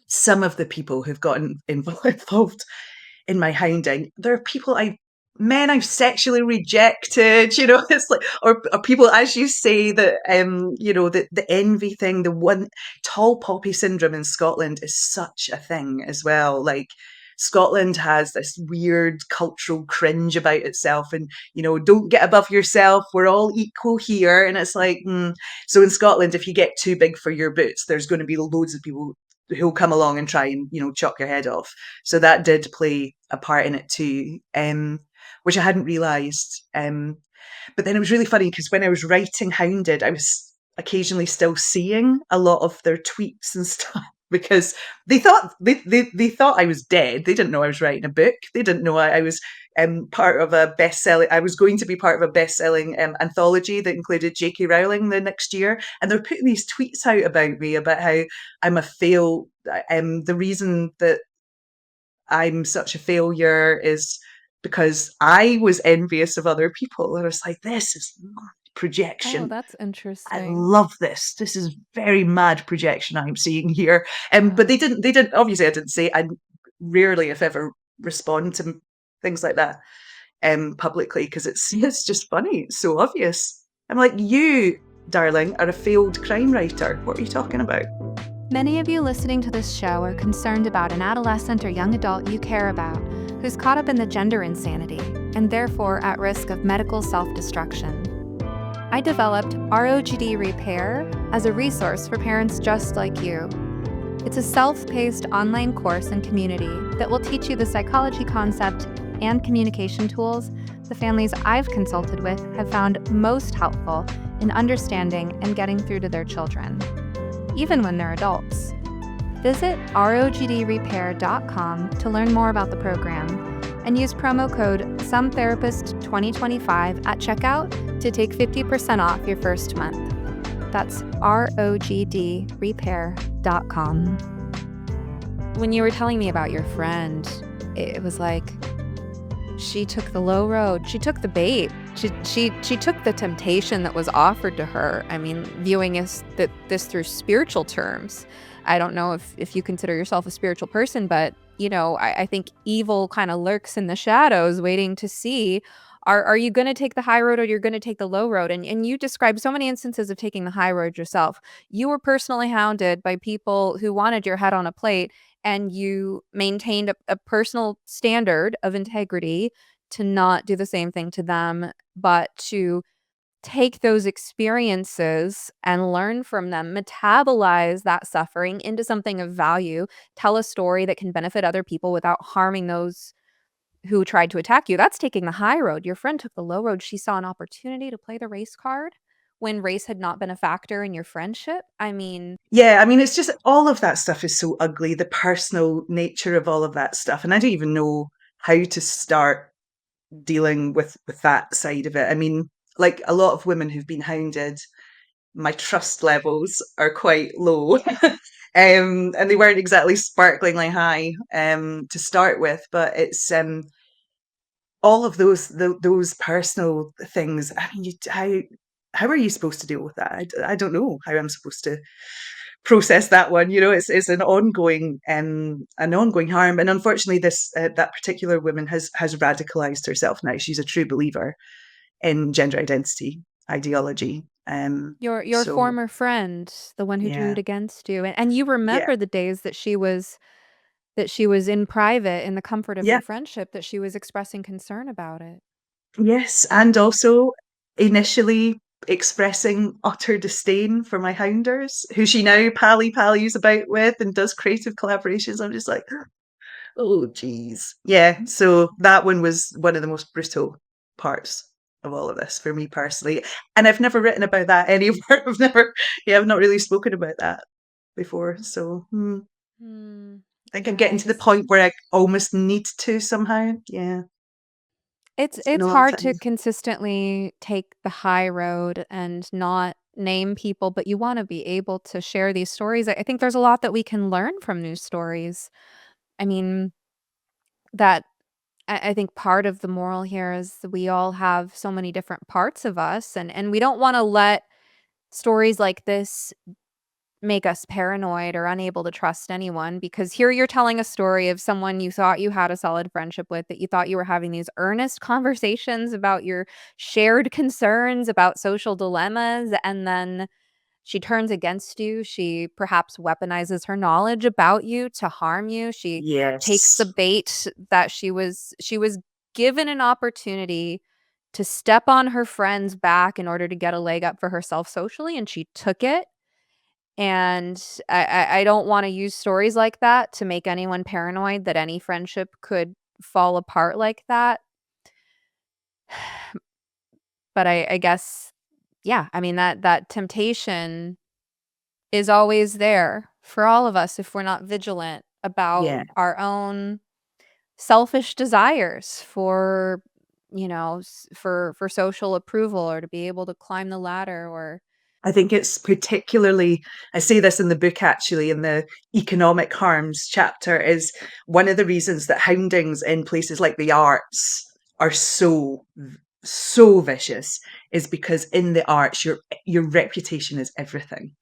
some of the people who've gotten involved in my hounding, there are men I've sexually rejected, it's like, or people, as you say, that, the envy thing, the one tall poppy syndrome in Scotland is such a thing as well. Like, Scotland has this weird cultural cringe about itself and, don't get above yourself. We're all equal here. And it's like, so in Scotland, if you get too big for your boots, there's going to be loads of people who'll come along and try and, chop your head off. So that did play a part in it too, which I hadn't realised. But then it was really funny because when I was writing Hounded, I was occasionally still seeing a lot of their tweets and stuff because they thought they thought I was dead. They didn't know I was writing a book. They didn't know I was part of a best-selling. I was going to be part of a best-selling anthology that included J.K. Rowling the next year, and they're putting these tweets out about me about how I'm a fail. The reason that I'm such a failure is because I was envious of other people. And I was like, this is projection. Oh, that's I interesting. love this. This is very mad projection I'm seeing here. But Wow. they didn't, obviously I didn't say, I rarely, if ever, respond to things like that. publicly because it's just funny. It's so obvious. I'm like, you, darling, are a failed crime writer. What are you talking about? Many of you listening to this show are concerned about an adolescent or young adult you care about who's caught up in the gender insanity and therefore at risk of medical self-destruction. I developed ROGD Repair as a resource for parents just like you. It's a self-paced online course and community that will teach you the psychology concept and communication tools the families I've consulted with have found most helpful in understanding and getting through to their children, even when they're adults. Visit rogdrepair.com to learn more about the program and use promo code SOMETherapist2025 at checkout to take 50% off your first month. That's rogdrepair.com. When you were telling me about your friend, it was like, she took the low road. She took the bait. She took the temptation that was offered to her. I mean, viewing this through spiritual terms. I don't know if you consider yourself a spiritual person, but I think evil kind of lurks in the shadows, waiting to see, are you going to take the high road or you're going to take the low road? And you described so many instances of taking the high road yourself. You were personally hounded by people who wanted your head on a plate, and you maintained a personal standard of integrity to not do the same thing to them, but to take those experiences and learn from them, metabolize that suffering into something of value, tell a story that can benefit other people without harming those who tried to attack you. That's taking the high road. Your friend took the low road. She saw an opportunity to play the race card when race had not been a factor in your friendship. I mean, Yeah, I mean, it's just all of that stuff is so ugly, the personal nature of all of that stuff. And I don't even know how to start dealing with that side of it. I mean, like a lot of women who've been hounded, my trust levels are quite low. And they weren't exactly sparklingly high to start with, but it's all of those personal things. I mean, how are you supposed to deal with that? I don't know how I'm supposed to process that one. It's an ongoing harm, and unfortunately, this that particular woman has radicalized herself now. She's a true believer in gender identity ideology. your So former friend, the one who yeah, turned against you, and you yeah, remember the days that she was in private, in the comfort of yeah, your friendship, that she was expressing concern about it. yes, and also initially expressing utter disdain for my hounders, who she now pallies about with and does creative collaborations. I'm just like, oh, geez. Yeah, so that one was one of the most brutal parts of all of this for me personally. And I've never written about that anywhere. I've not really spoken about that before. So I think I'm Yeah, getting to the point where I almost need to somehow. Yeah, it's been it's a long hard to time. consistently take the high road and not name people, but you wanna be able to share these stories. I think there's a lot that we can learn from news stories. I mean, that I think part of the moral here is that we all have so many different parts of us, and we don't wanna let stories like this make us paranoid or unable to trust anyone, because here you're telling a story of someone you thought you had a solid friendship with, that you thought you were having these earnest conversations about your shared concerns about social dilemmas, and then she turns against you. She perhaps weaponizes her knowledge about you to harm you. She takes Yes. the bait that she was given an opportunity to step on her friend's back in order to get a leg up for herself socially, and she took it. And I don't wanna use stories like that to make anyone paranoid that any friendship could fall apart like that. But I guess, yeah, I mean, that temptation is always there for all of us if we're not vigilant about Yeah. our own selfish desires for, for social approval, or to be able to climb the ladder, or I think it's particularly, I say this in the book actually, in the economic harms chapter, is one of the reasons that houndings in places like the arts are so vicious is because in the arts your reputation is everything.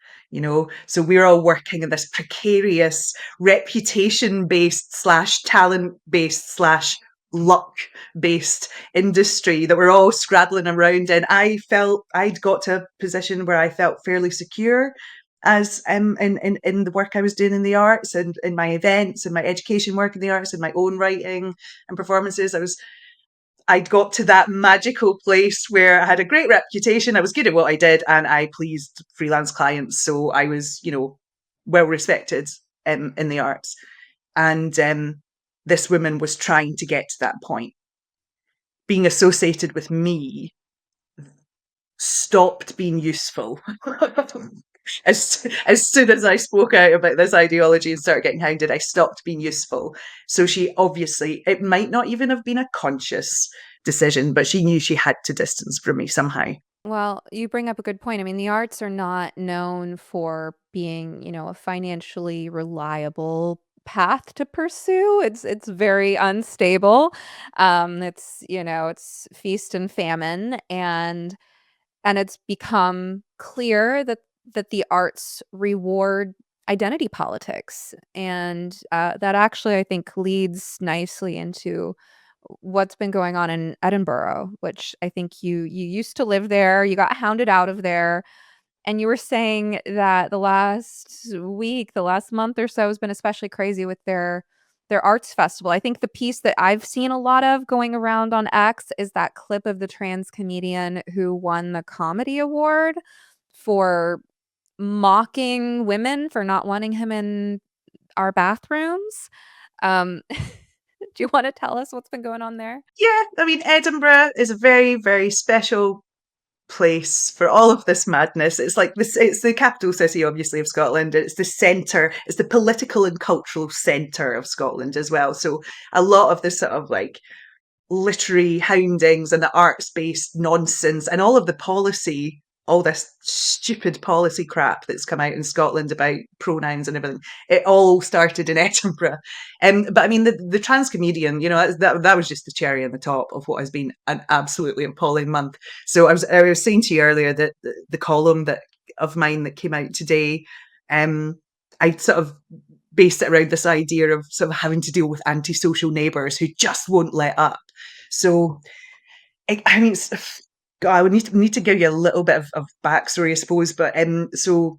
So we're all working in this precarious reputation based slash talent based slash luck-based industry that we're all scrabbling around in. I felt I'd got to a position where I felt fairly secure as in the work I was doing in the arts and in my events and my education work in the arts and my own writing and performances. I'd got to that magical place where I had a great reputation. I was good at what I did and I pleased freelance clients. So I was, well respected in the arts. And this woman was trying to get to that point. Being associated with me stopped being useful. As soon as I spoke out about this ideology and started getting hounded, I stopped being useful. So she obviously, it might not even have been a conscious decision, but she knew she had to distance from me somehow. Well, you bring up a good point. I mean, the arts are not known for being, a financially reliable path to pursue. It's very unstable. It's feast and famine, and it's become clear that the arts reward identity politics, and that actually I think leads nicely into what's been going on in Edinburgh, which I think you used to live there, you got hounded out of there, and you were saying that the last month or so has been especially crazy with their arts festival. I think the piece that I've seen a lot of going around on X is that clip of the trans comedian who won the comedy award for mocking women for not wanting him in our bathrooms. Do you wanna tell us what's been going on there? Yeah, I mean, Edinburgh is a very, very special place for all of this madness. It's like this, it's the capital city, obviously, of Scotland. It's the centre, it's the political and cultural centre of Scotland as well. So a lot of this sort of like literary houndings and the arts based nonsense and all of the policy, all this stupid policy crap that's come out in Scotland about pronouns and everything, it all started in Edinburgh. But I mean, the trans comedian, that was just the cherry on the top of what has been an absolutely appalling month. So I was saying to you earlier that the column that of mine that came out today, I sort of based it around this idea of sort of having to deal with antisocial neighbours who just won't let up. So, I mean, God, I would need to give you a little bit of backstory, I suppose. But so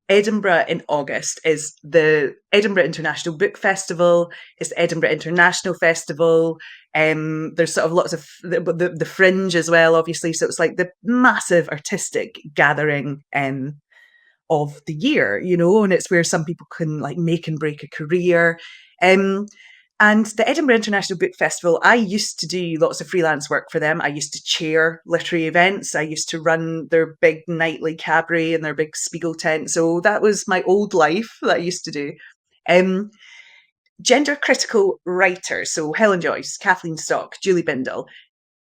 Edinburgh in August is the Edinburgh International Book Festival. It's the Edinburgh International Festival. There's sort of lots of the Fringe as well, obviously. So it's like the massive artistic gathering of the year, and it's where some people can like make and break a career. And the Edinburgh International Book Festival, I used to do lots of freelance work for them. I used to chair literary events. I used to run their big nightly cabaret and their big Spiegel tent. So that was my old life that I used to do. Gender critical writers, so Helen Joyce, Kathleen Stock, Julie Bindel,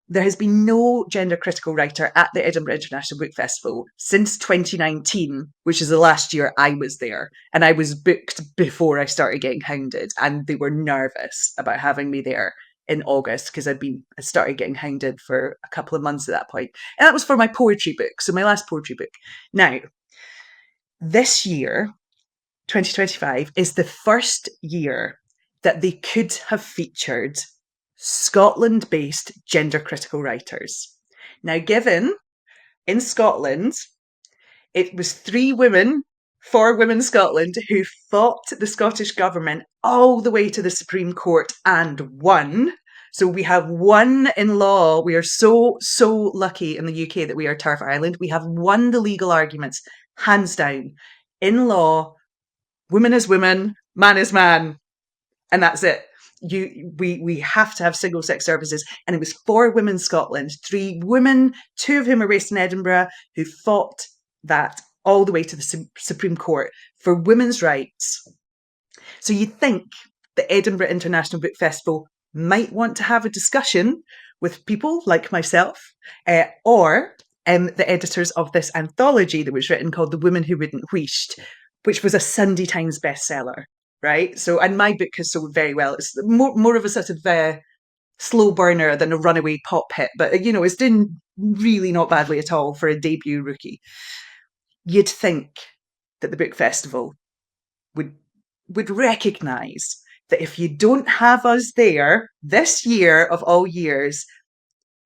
there has been no gender critical writer at the Edinburgh International Book Festival since 2019, which is the last year I was there. And I was booked before I started getting hounded. And they were nervous about having me there in August because I started getting hounded for a couple of months at that point. And that was for my poetry book. So my last poetry book. Now, this year, 2025, is the first year that they could have featured Scotland-based gender critical writers. Now, given in Scotland, it was 3 women for Women Scotland who fought the Scottish government all the way to the Supreme Court and won. So we have won in law. We are so, so lucky in the UK that we are TERF Ireland. We have won the legal arguments, hands down. In law, woman is woman, man is man. And that's it. We have to have single sex services, and it was for Women Scotland, 3 women, 2 of whom are based in Edinburgh, who fought that all the way to the Supreme Court for women's rights. So you'd think the Edinburgh International Book Festival might want to have a discussion with people like myself, or the editors of this anthology that was written called The Women Who Wouldn't Wheesht, which was a Sunday Times bestseller. Right. So, and my book has sold very well. It's more of a sort of slow burner than a runaway pop hit, but it's doing really not badly at all for a debut rookie. You'd think that the book festival would recognise that if you don't have us there this year of all years,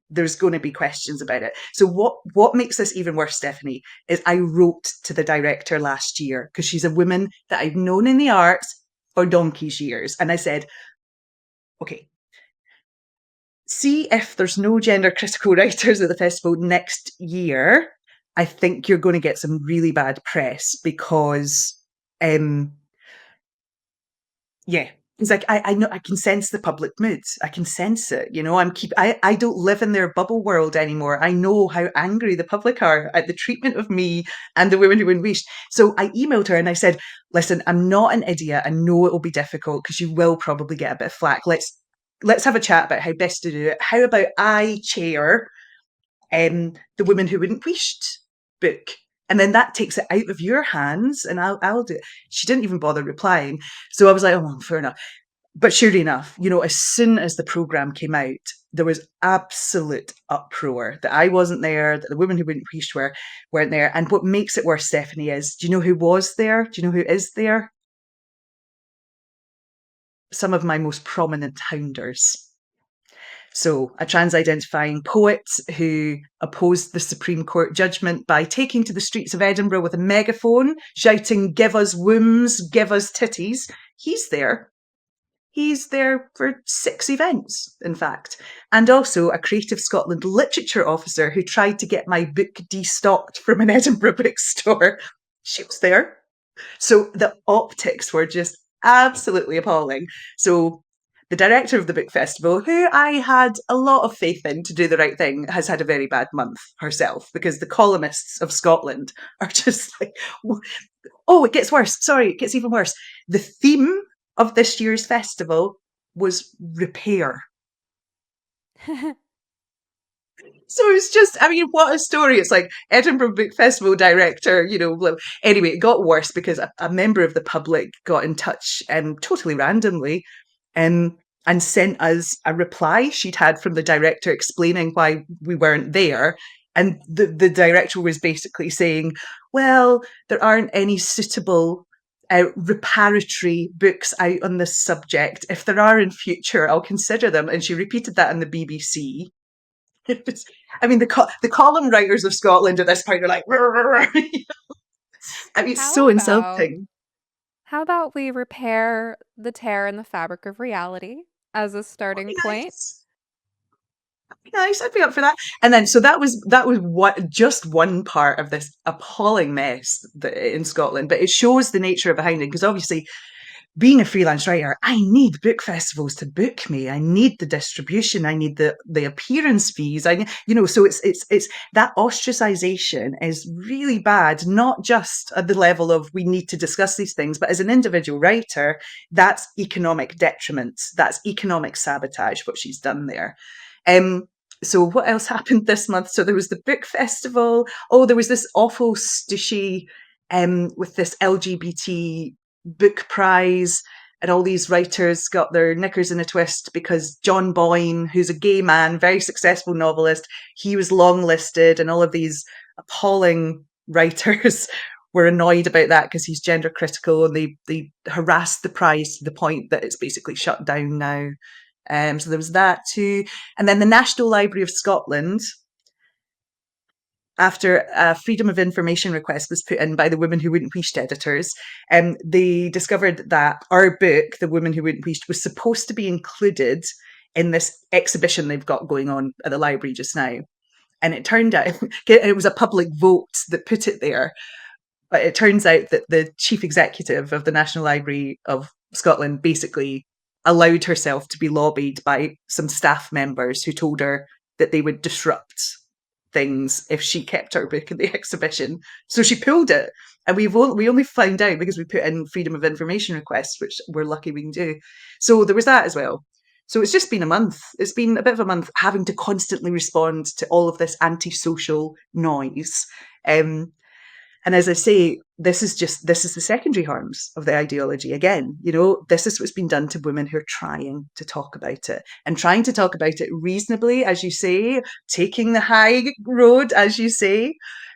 there's going to be questions about it. So what makes this even worse, Stephanie, is I wrote to the director last year because she's a woman that I've known in the arts for donkey's years. And I said, okay, see if there's no gender critical writers at the festival next year. I think you're going to get some really bad press because, yeah, it's like I know I can sense the public mood. I can sense it. You know, I don't live in their bubble world anymore. I know how angry the public are at the treatment of me and the women who win Wish. So I emailed her and I said, listen, I'm not an idiot. I know it will be difficult because you will probably get a bit of flack. Let's have a chat about how best to do it. How about I chair the Women Who Wouldn't Wished book? And then that takes it out of your hands and I'll do it. She didn't even bother replying. So I was like, oh, fair enough. But sure enough, you know, as soon as the programme came out, there was absolute uproar that I wasn't there, that the Women Who Wouldn't Wished weren't there. And what makes it worse, Stephanie, is, do you know who was there? Do you know who is there? Some of my most prominent hounders. So, a trans identifying poet who opposed the Supreme Court judgment by taking to the streets of Edinburgh with a megaphone, shouting, "Give us wombs, give us titties." He's there. He's there for 6 events, in fact. And also a Creative Scotland literature officer who tried to get my book destocked from an Edinburgh bookstore. She was there. So the optics were just absolutely appalling. So the director of the book festival, who I had a lot of faith in to do the right thing, has had a very bad month herself because the columnists of Scotland are just like, oh, it gets worse. Sorry, it gets even worse. The theme of this year's festival was repair. So it's just, I mean, what a story. It's like Edinburgh Book Festival director, you know. Anyway, it got worse because a member of the public got in touch totally randomly and sent us a reply she'd had from the director explaining why we weren't there. And the director was basically saying, well, there aren't any suitable reparatory books out on this subject. If there are in future, I'll consider them. And she repeated that on the BBC. I mean, the column writers of Scotland at this point are like, I mean, it's so insulting. How about we repair the tear in the fabric of reality as a starting point? Nice, I'd be up for that. And then, so that was what just one part of this appalling mess in Scotland. But it shows the nature of a hounding because obviously, being a freelance writer, I need book festivals to book me. I need the distribution. I need the appearance fees. So it's that ostracization is really bad, not just at the level of we need to discuss these things, but as an individual writer, that's economic detriment. That's economic sabotage, what she's done there. So what else happened this month? So there was the book festival. Oh, there was this awful stushy with this LGBT book prize, and all these writers got their knickers in a twist because John Boyne, who's a gay man, very successful novelist, he was longlisted, and all of these appalling writers were annoyed about that because he's gender critical, and they harassed the prize to the point that it's basically shut down now. So there was that too. And then the National Library of Scotland, after a freedom of information request was put in by the Women Who Wouldn't Wished editors, they discovered that our book, The Women Who Wouldn't Wished, was supposed to be included in this exhibition they've got going on at the library just now. And it turned out it was a public vote that put it there. But it turns out that the chief executive of the National Library of Scotland basically allowed herself to be lobbied by some staff members who told her that they would disrupt things if she kept her book in the exhibition. So she pulled it. And we only found out because we put in freedom of information requests, which we're lucky we can do. So there was that as well. So it's just been a month. It's been a bit of a month having to constantly respond to all of this antisocial noise. And as I say, this is the secondary harms of the ideology. Again, you know, this is what's been done to women who are trying to talk about it and trying to talk about it reasonably, as you say, taking the high road, as you say.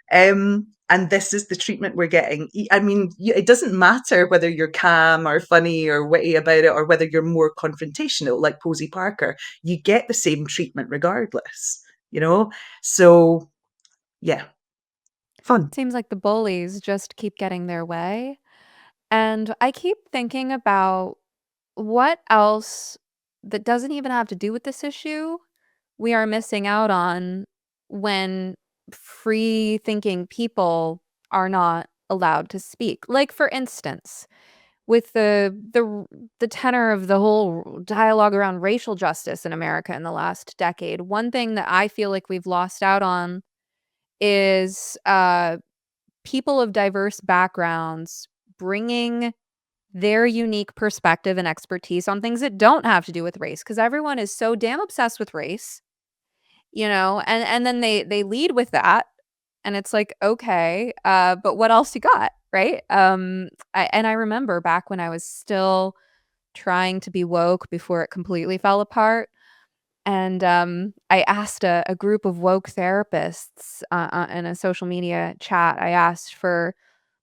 And and this is the treatment we're getting. I mean, it doesn't matter whether you're calm or funny or witty about it, or whether you're more confrontational like Posey Parker. You get the same treatment regardless, you know? So, yeah, fun. Seems like the bullies just keep getting their way. And I keep thinking about what else that doesn't even have to do with this issue we are missing out on when free thinking people are not allowed to speak. Like, for instance, with the tenor of the whole dialogue around racial justice in America in the last decade, one thing that I feel like we've lost out on is people of diverse backgrounds bringing their unique perspective and expertise on things that don't have to do with race, because everyone is so damn obsessed with race, and then they lead with that, and it's like, okay, but what else you got, right? I remember back when I was still trying to be woke before it completely fell apart. And I asked a group of woke therapists in a social media chat. I asked for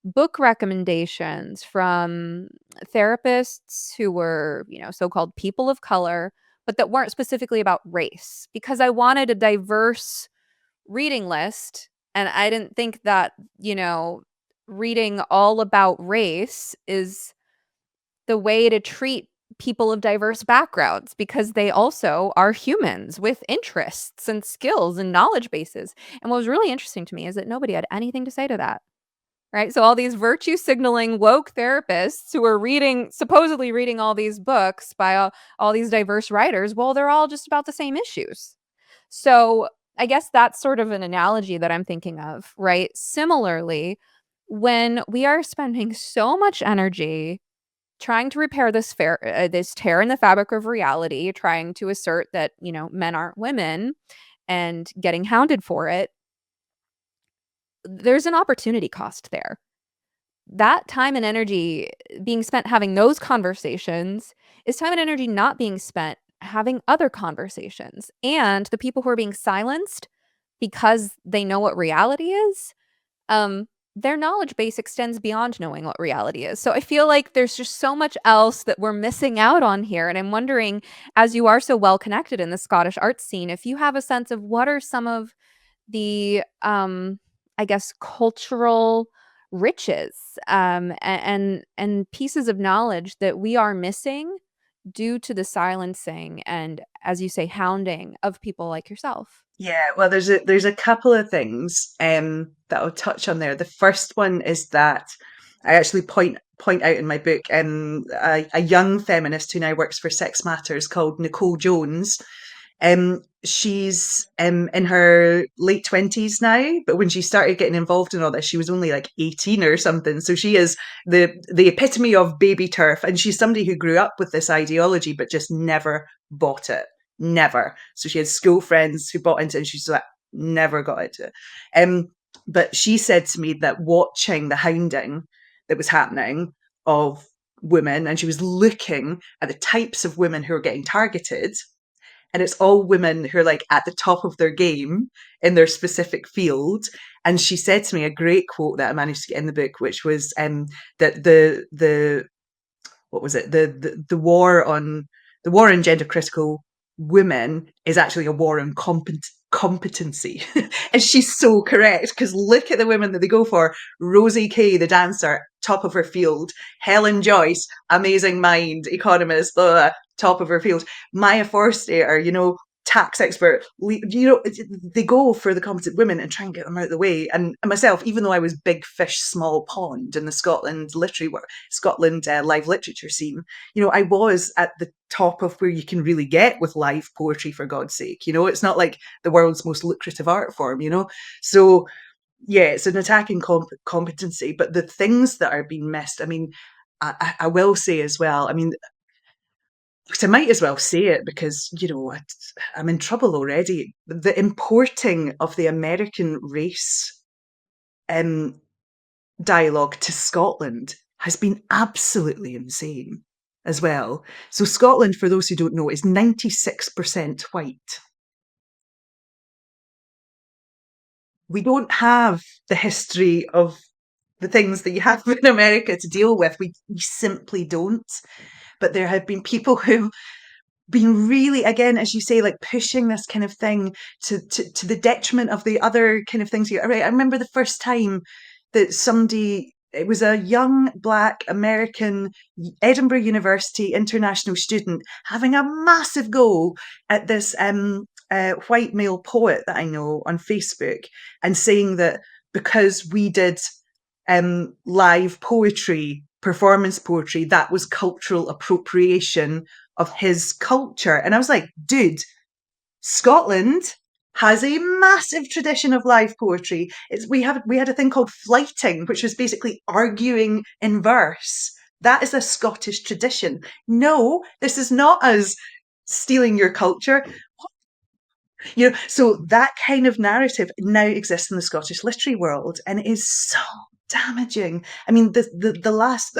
book recommendations from therapists who were, so-called people of color, but that weren't specifically about race, because I wanted a diverse reading list. And I didn't think that, reading all about race is the way to treat people of diverse backgrounds, because they also are humans with interests and skills and knowledge bases. And what was really interesting to me is that nobody had anything to say to that. Right? So all these virtue signaling woke therapists who are supposedly reading all these books by all these diverse writers, well, they're all just about the same issues. So I guess that's sort of an analogy that I'm thinking of, right? Similarly, when we are spending so much energy trying to repair this tear in the fabric of reality, trying to assert that, men aren't women and getting hounded for it, there's an opportunity cost there. That time and energy being spent having those conversations is time and energy not being spent having other conversations. And the people who are being silenced because they know what reality is, um, their knowledge base extends beyond knowing what reality is. So I feel like there's just so much else that we're missing out on here. And I'm wondering, as you are so well connected in the Scottish art scene, if you have a sense of what are some of the, I guess, cultural riches, and pieces of knowledge that we are missing due to the silencing and, as you say, hounding of people like yourself. Yeah, well, there's a couple of things that I'll touch on there. The first one is that I actually point out in my book, a young feminist who now works for Sex Matters called Nicole Jones. She's in her late 20s now, but when she started getting involved in all this, she was only like 18 or something. So she is the epitome of baby TERF, and she's somebody who grew up with this ideology but just never bought it. Never. So she had school friends who bought into it, and she's like, never got into it. But she said to me that watching the hounding that was happening of women, and she was looking at the types of women who are getting targeted, and it's all women who are like at the top of their game in their specific field. And she said to me a great quote that I managed to get in the book, which was that the what was it, the war on gender critical women is actually a war on competency. And she's so correct, because look at the women that they go for. Rosie Kay, the dancer, top of her field. Helen Joyce, amazing mind, economist, blah, blah, top of her field. Maya Forstater, tax expert, they go for the competent women and try and get them out of the way. And myself, even though I was big fish, small pond in the Scotland live literature scene, I was at the top of where you can really get with live poetry, for God's sake. It's not like the world's most lucrative art form, So, yeah, it's an attack in competency. But the things that are being missed, I mean, I will say as well, I mean, I might as well say it because, I'm in trouble already. The importing of the American race um, dialogue to Scotland has been absolutely insane as well. So Scotland, for those who don't know, is 96% white. we don't have the history of the things that you have in America to deal with. We simply don't. But there have been people who've been really, again, as you say, like pushing this kind of thing to the detriment of the other kind of things. Right. I remember the first time that somebody, it was a young Black American Edinburgh University international student having a massive go at this white male poet that I know on Facebook, and saying that because we did live poetry, performance poetry, that was cultural appropriation of his culture. And I was like, dude, Scotland has a massive tradition of live poetry. We had a thing called flighting, which was basically arguing in verse. That is a Scottish tradition. No, this is not us stealing your culture. So that kind of narrative now exists in the Scottish literary world, and it is so damaging. I mean, the last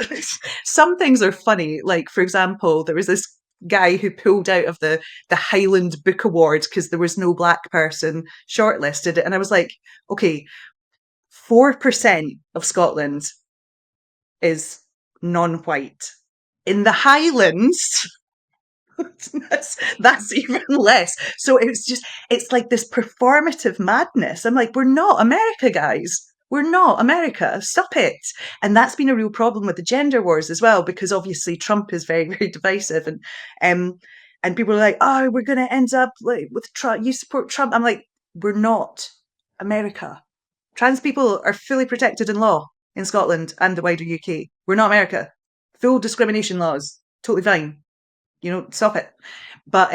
some things are funny. Like, for example, there was this guy who pulled out of the Highland Book Award because there was no Black person shortlisted, and I was like, okay, 4% of Scotland is non-white. In the Highlands, that's even less. So it's like this performative madness. I'm like, we're not America, guys. We're not America. Stop it. And that's been a real problem with the gender wars as well, because obviously Trump is very, very divisive, and people are like, oh, we're going to end up like with Trump. You support Trump. I'm like, we're not America. Trans people are fully protected in law in Scotland and the wider UK. We're not America. Full discrimination laws, totally fine. Stop it. But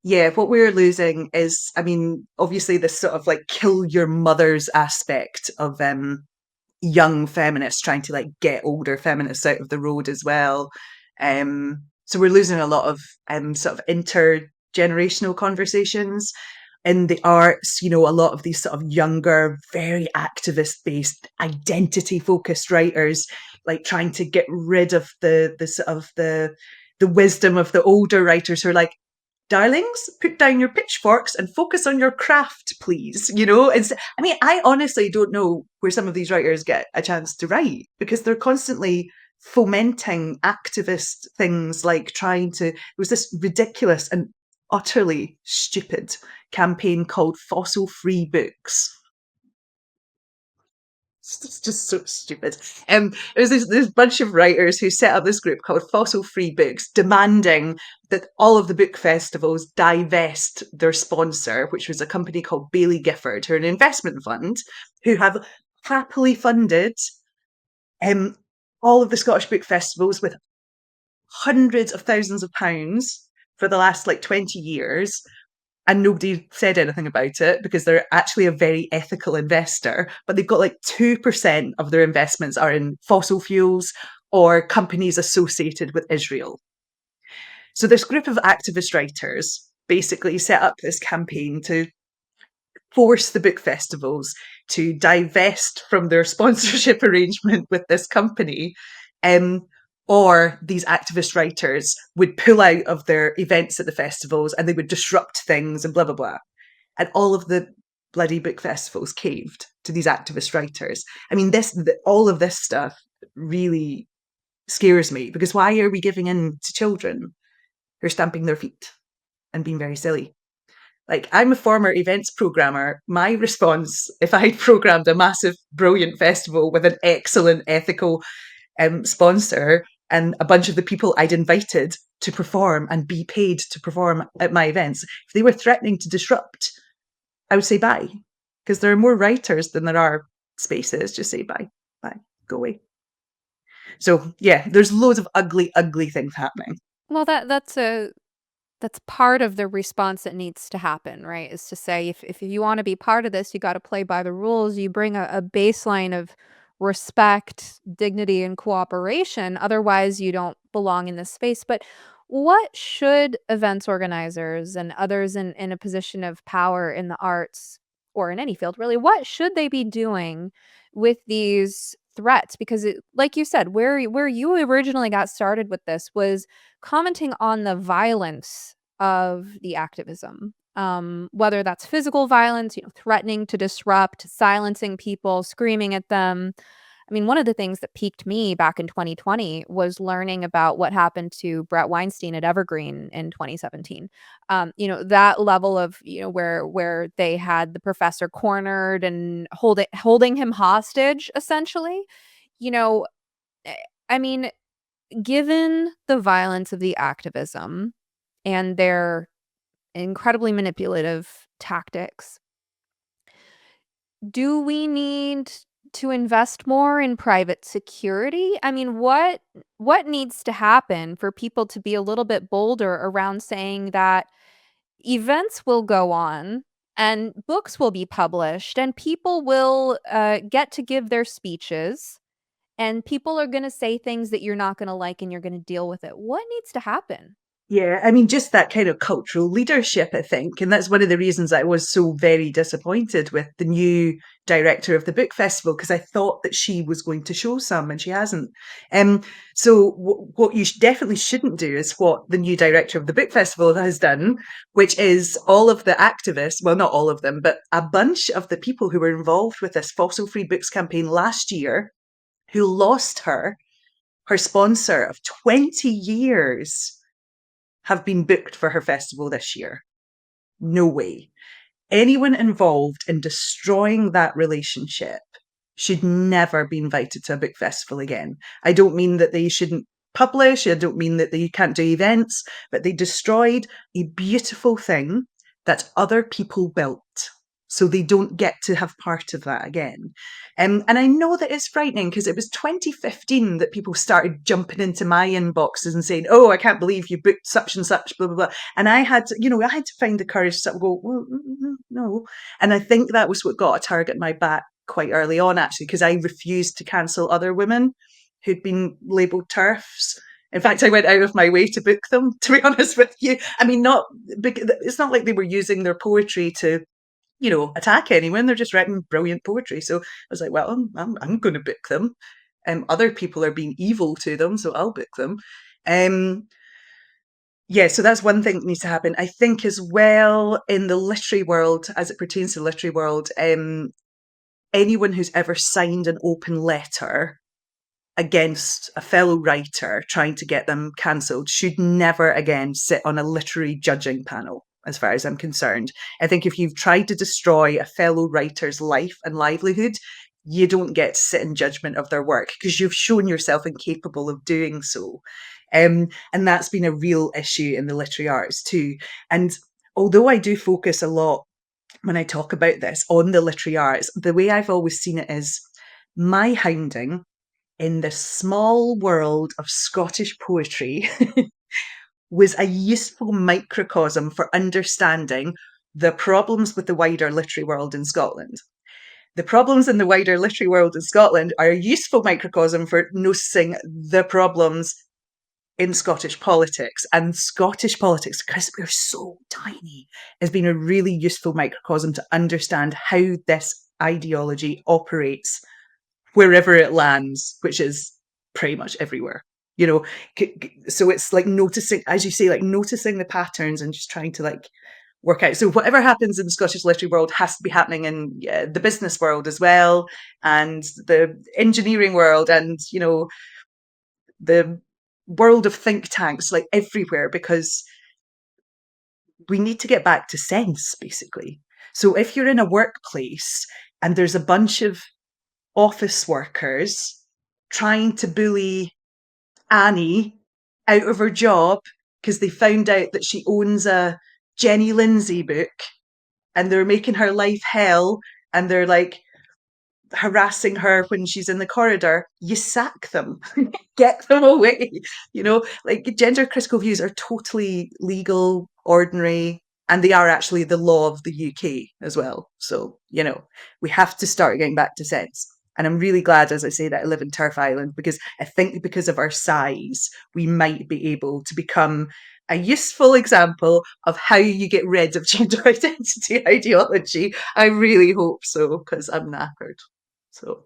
yeah, what we're losing is, I mean, obviously this sort of like kill your mothers aspect of young feminists trying to like get older feminists out of the road as well. So we're losing a lot of sort of intergenerational conversations in the arts. A lot of these sort of younger, very activist based, identity focused writers, like trying to get rid of the sort of the wisdom of the older writers who are like, darlings, put down your pitchforks and focus on your craft, please. I mean, I honestly don't know where some of these writers get a chance to write, because they're constantly fomenting activist things, like there was this ridiculous and utterly stupid campaign called Fossil Free Books. It's just so stupid. It was this bunch of writers who set up this group called Fossil Free Books, demanding that all of the book festivals divest their sponsor, which was a company called Baillie Gifford, who are an investment fund, who have happily funded all of the Scottish book festivals with hundreds of thousands of pounds for the last 20 years. And nobody said anything about it because they're actually a very ethical investor. But they've got 2% of their investments are in fossil fuels or companies associated with Israel. So this group of activist writers basically set up this campaign to force the book festivals to divest from their sponsorship arrangement with this company, or these activist writers would pull out of their events at the festivals and they would disrupt things and blah, blah, blah. And all of the bloody book festivals caved to these activist writers. I mean, all of this stuff really scares me, because why are we giving in to children who are stamping their feet and being very silly? Like, I'm a former events programmer. My response, if I'd programmed a massive, brilliant festival with an excellent ethical sponsor and a bunch of the people I'd invited to perform and be paid to perform at my events, if they were threatening to disrupt, I would say bye. Because there are more writers than there are spaces. Just say bye, go away. So yeah, there's loads of ugly, ugly things happening. Well, that's part of the response that needs to happen, right? Is to say, if you want to be part of this, you got to play by the rules. You bring a baseline of respect, dignity, and cooperation. Otherwise, you don't belong in this space. But what should events organizers and others in a position of power in the arts or in any field, really, what should they be doing with these threats? Because like you said, where you originally got started with this was commenting on the violence of the activism, whether that's physical violence, threatening to disrupt, silencing people, screaming at them. I mean, one of the things that piqued me back in 2020 was learning about what happened to Brett Weinstein at Evergreen in 2017. That level of, where they had the professor cornered and holding him hostage, essentially. You know, eh, I mean, given the violence of the activism and their incredibly manipulative tactics, do we need to invest more in private security? I mean, what needs to happen for people to be a little bit bolder around saying that events will go on and books will be published and people will get to give their speeches and people are going to say things that you're not going to like and you're going to deal with it? What needs to happen? Yeah, I mean, just that kind of cultural leadership, I think. And that's one of the reasons I was so very disappointed with the new director of the book festival, because I thought that she was going to show some and she hasn't. Um, so what you definitely shouldn't do is what the new director of the book festival has done, which is all of the activists, well, not all of them, but a bunch of the people who were involved with this fossil free books campaign last year, who lost her sponsor of 20 years, have been booked for her festival this year. No way. Anyone involved in destroying that relationship should never be invited to a book festival again. I don't mean that they shouldn't publish, I don't mean that they can't do events, but they destroyed a beautiful thing that other people built. So they don't get to have part of that again. And I know that it's frightening because it was 2015 that people started jumping into my inboxes and saying, "Oh, I can't believe you booked such and such, blah, blah, blah." And I had to, I had to find the courage to go, "Well, no." And I think that was what got a target in my back quite early on, actually, because I refused to cancel other women who'd been labelled TERFs. In fact, I went out of my way to book them, to be honest with you. I mean, it's not like they were using their poetry to, attack anyone. They're just writing brilliant poetry. So I was like, well, I'm going to book them. Other people are being evil to them, so I'll book them. Yeah, so that's one thing that needs to happen. I think as well in the literary world, as it pertains to the literary world, anyone who's ever signed an open letter against a fellow writer trying to get them cancelled should never again sit on a literary judging panel, as far as I'm concerned. I think if you've tried to destroy a fellow writer's life and livelihood, you don't get to sit in judgment of their work because you've shown yourself incapable of doing so. And that's been a real issue in the literary arts too. And although I do focus a lot when I talk about this on the literary arts, the way I've always seen it is my hounding in the small world of Scottish poetry was a useful microcosm for understanding the problems with the wider literary world in Scotland. The problems in the wider literary world in Scotland are a useful microcosm for noticing the problems in Scottish politics. And Scottish politics, because we're so tiny, has been a really useful microcosm to understand how this ideology operates wherever it lands, which is pretty much everywhere. So it's like noticing, as you say, like noticing the patterns and just trying to like work out. So whatever happens in the Scottish literary world has to be happening in the business world as well, and the engineering world, and the world of think tanks, like everywhere, because we need to get back to sense, basically. So if you're in a workplace and there's a bunch of office workers trying to bully Annie out of her job because they found out that she owns a Jenny Lindsay book and they're making her life hell and they're like harassing her when she's in the corridor, you sack them, get them away. Like gender critical views are totally legal, ordinary, and they are actually the law of the UK as well. So, we have to start getting back to sense. And I'm really glad, as I say, that I live in Turf Island, because I think because of our size, we might be able to become a useful example of how you get rid of gender identity ideology. I really hope so, because I'm knackered. So,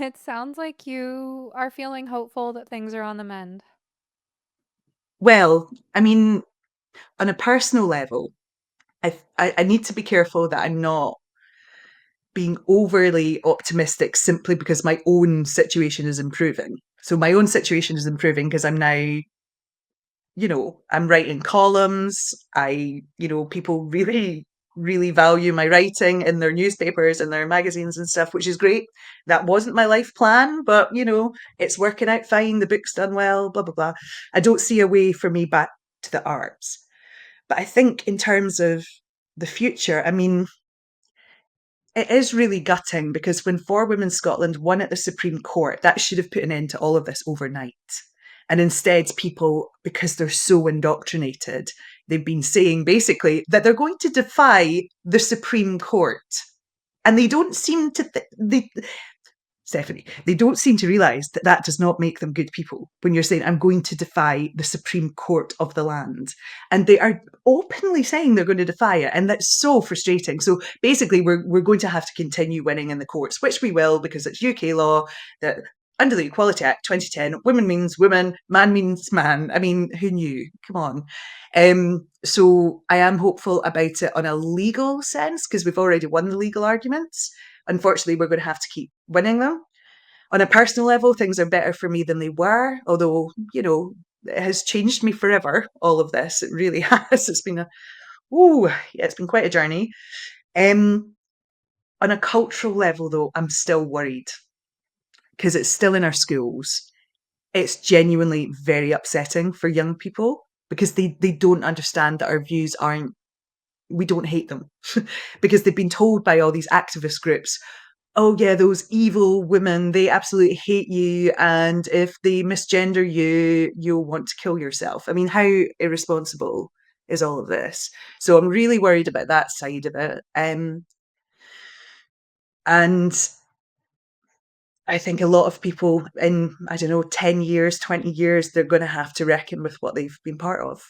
It sounds like you are feeling hopeful that things are on the mend. well, I mean, on a personal level, I need to be careful that I'm not being overly optimistic simply because my own situation is improving. So my own situation is improving because I'm now, I'm writing columns. People really value my writing in their newspapers and their magazines and stuff, which is great. That wasn't my life plan, but it's working out fine. The book's done well, blah, blah, blah. I don't see a way for me back to the arts. But I think in terms of the future, I mean, it is really gutting because when For Women Scotland won at the Supreme Court, that should have put an end to all of this overnight. And instead, people, because they're so indoctrinated, they've been saying basically that they're going to defy the Supreme Court. And they don't seem to, Stephanie, they don't seem to realise that that does not make them good people when you're saying, I'm going to defy the Supreme Court of the land. And they are openly saying they're going to defy it. And that's so frustrating. So basically, we're going to have to continue winning in the courts, which we will because it's UK law that under the Equality Act 2010, women means women, man means man. I mean, who knew? Come on. So I am hopeful about it on a legal sense because we've already won the legal arguments. Unfortunately, we're going to have to keep winning them. On a personal level, things are better for me than they were, although, it has changed me forever, all of this. It really has. It's been it's been quite a journey. On a cultural level, though, I'm still worried because it's still in our schools. It's genuinely very upsetting for young people because they don't understand that our views aren't, we don't hate them because they've been told by all these activist groups, oh yeah, those evil women, they absolutely hate you. And if they misgender you, you'll want to kill yourself. I mean, how irresponsible is all of this? So I'm really worried about that side of it. And I think a lot of people in, I don't know, 10 years, 20 years, they're going to have to reckon with what they've been part of.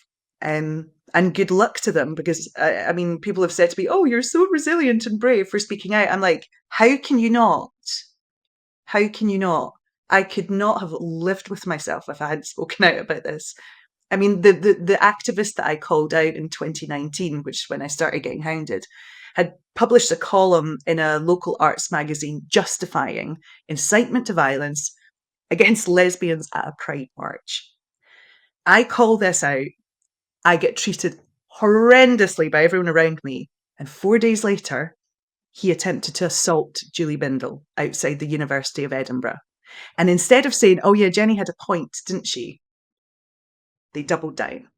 And good luck to them because, I mean, people have said to me, oh, you're so resilient and brave for speaking out. I'm like, how can you not? How can you not? I could not have lived with myself if I had spoken out about this. I mean, the activist that I called out in 2019, which is when I started getting hounded, had published a column in a local arts magazine justifying incitement to violence against lesbians at a pride march. I call this out. I get treated horrendously by everyone around me. And 4 days later, he attempted to assault Julie Bindel outside the University of Edinburgh. And instead of saying, oh yeah, Jenny had a point, didn't she? They doubled down.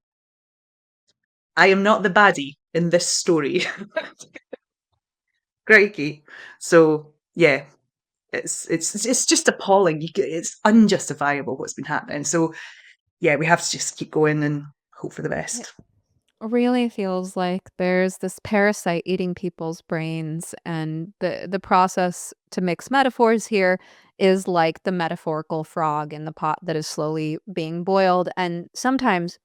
I am not the baddie in this story. Crikey. So yeah, it's just appalling. It's unjustifiable what's been happening. So yeah, we have to just keep going and hope for the best. Really feels like there's this parasite eating people's brains, and the process, to mix metaphors here, is like the metaphorical frog in the pot that is slowly being boiled. And sometimes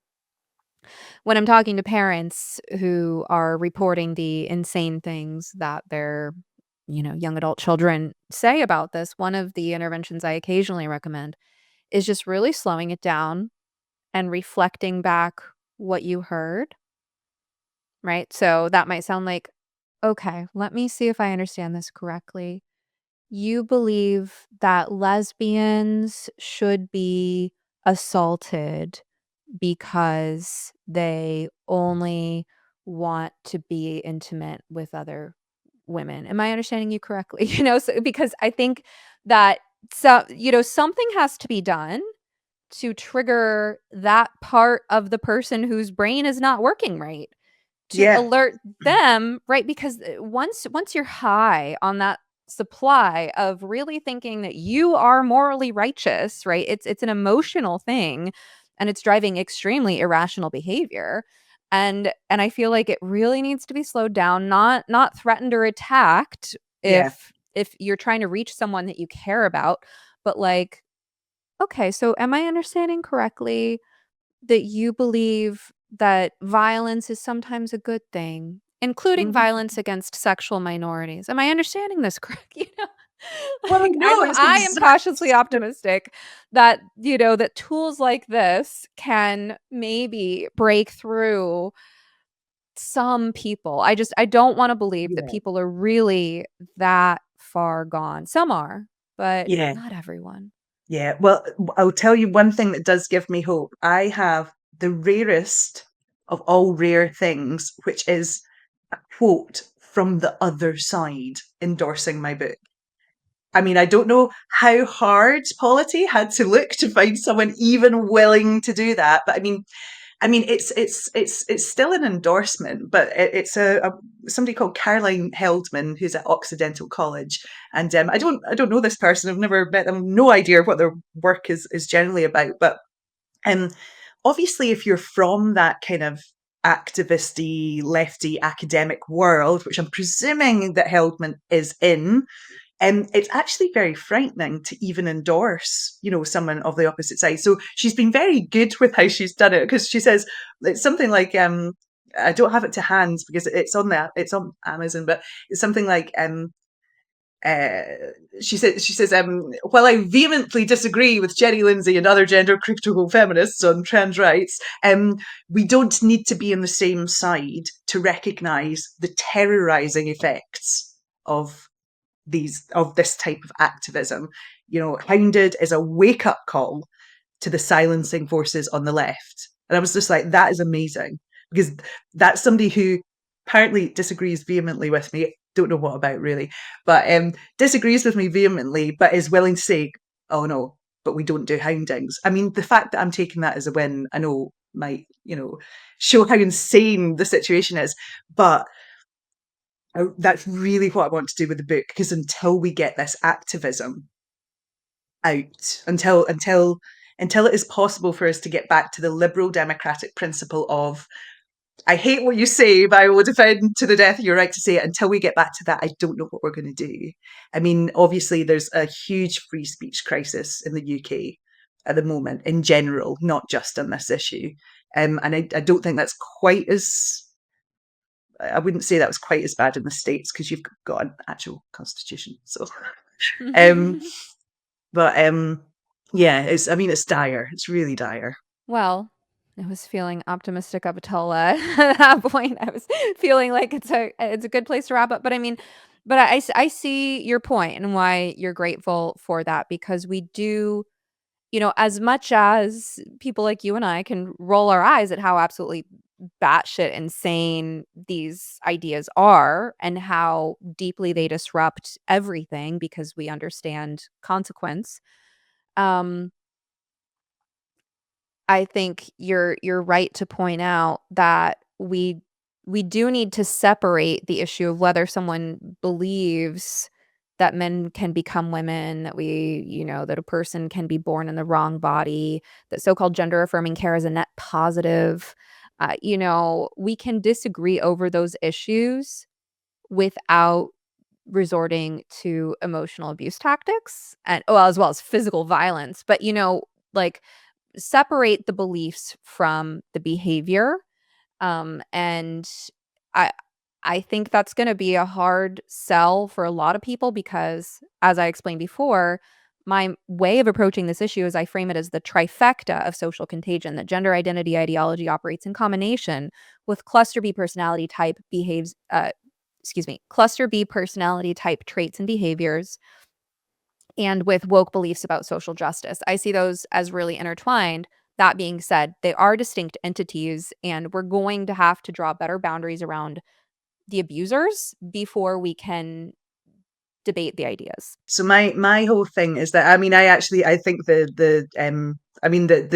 when I'm talking to parents who are reporting the insane things that their young adult children say about this, one of the interventions I occasionally recommend is just really slowing it down and reflecting back what you heard. Right? So that might sound like, okay, let me see if I understand this correctly. You believe that lesbians should be assaulted because they only want to be intimate with other women. Am I understanding you correctly? So, because I think that something has to be done to trigger that part of the person whose brain is not working right, to Yeah, alert them, right? Because once you're high on that supply of really thinking that you are morally righteous, right? It's an emotional thing, and it's driving extremely irrational behavior. And I feel like it really needs to be slowed down, not threatened or attacked yeah, if you're trying to reach someone that you care about, but like, okay, so am I understanding correctly that you believe that violence is sometimes a good thing, including mhm. violence against sexual minorities? Am I understanding this correct? Well, Like no, it's I am exactly. cautiously optimistic that, that tools like this can maybe break through some people. I don't want to believe that Yeah. people are really that far gone. Some are, but Yeah. not everyone. Yeah. Well, I'll tell you one thing that does give me hope. I have the rarest of all rare things, which is a quote from the other side endorsing my book. I mean, I don't know how hard Polity had to look to find someone even willing to do that, but I mean, it's still an endorsement, but it's a somebody called Caroline Heldman who's at Occidental College, and I don't know this person. I've never met them. No idea what their work is generally about. But um, obviously, if you're from that kind of activisty, lefty academic world, which I'm presuming that Heldman is in, it's actually very frightening to even endorse, someone of the opposite side. So she's been very good with how she's done it because she says it's something like, I don't have it to hand because it's on Amazon, but it's something like, uh, she says, while I vehemently disagree with Jenny Lindsay and other gender critical feminists on trans rights, we don't need to be on the same side to recognise the terrorising effects of this type of activism. Hounded is a wake up call to the silencing forces on the left. And I was just like, that is amazing because that's somebody who apparently disagrees vehemently with me. Don't know what about really, but disagrees with me vehemently, but is willing to say, oh no, but we don't do houndings. I mean, the fact that I'm taking that as a win, I know might, show how insane the situation is, but that's really what I want to do with the book, because until we get this activism out, until it is possible for us to get back to the liberal democratic principle of I hate what you say, but I will defend to the death your right to say it. Until we get back to that, I don't know what we're going to do. I mean, obviously, there's a huge free speech crisis in the UK at the moment, in general, not just on this issue. And I don't think that's quite as I wouldn't say that was quite as bad in the States because you've got an actual constitution. So, um, but yeah, it's dire. It's really dire. Well, I was feeling optimistic up until that point. I was feeling like it's a good place to wrap up. But I mean, but I see your point and why you're grateful for that, because we do, as much as people like you and I can roll our eyes at how absolutely batshit insane these ideas are and how deeply they disrupt everything because we understand consequence. Um, I think you're right to point out that we do need to separate the issue of whether someone believes that men can become women, that that a person can be born in the wrong body, that so-called gender affirming care is a net positive. We can disagree over those issues without resorting to emotional abuse tactics and as well as physical violence. But like separate the beliefs from the behavior. And I I think that's going to be a hard sell for a lot of people because, as I explained before, my way of approaching this issue is I frame it as the trifecta of social contagion, that gender identity ideology operates in combination with cluster B personality type cluster B personality type traits and behaviors, and with woke beliefs about social justice. I see those as really intertwined. That being said, they are distinct entities, and we're going to have to draw better boundaries around the abusers before we can debate the ideas. So my whole thing is that I think the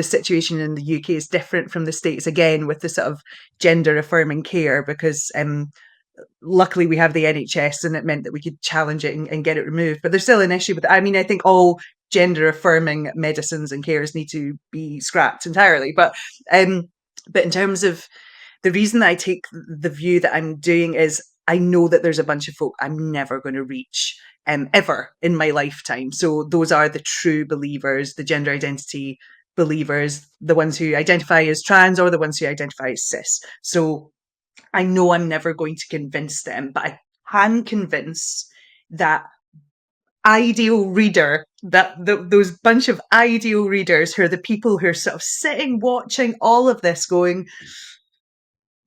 situation in the UK is different from the States again with the sort of gender affirming care because luckily we have the NHS and it meant that we could challenge it and get it removed. But there's still an issue with it. I mean, I think all gender affirming medicines and cares need to be scrapped entirely. But in terms of the reason that I take the view that I'm doing is I know that there's a bunch of folk I'm never going to reach ever in my lifetime. So those are the true believers, the gender identity believers, the ones who identify as trans or the ones who identify as cis. So I know I'm never going to convince them, but I can convince that ideal reader, those bunch of ideal readers who are the people who are sort of sitting watching all of this going,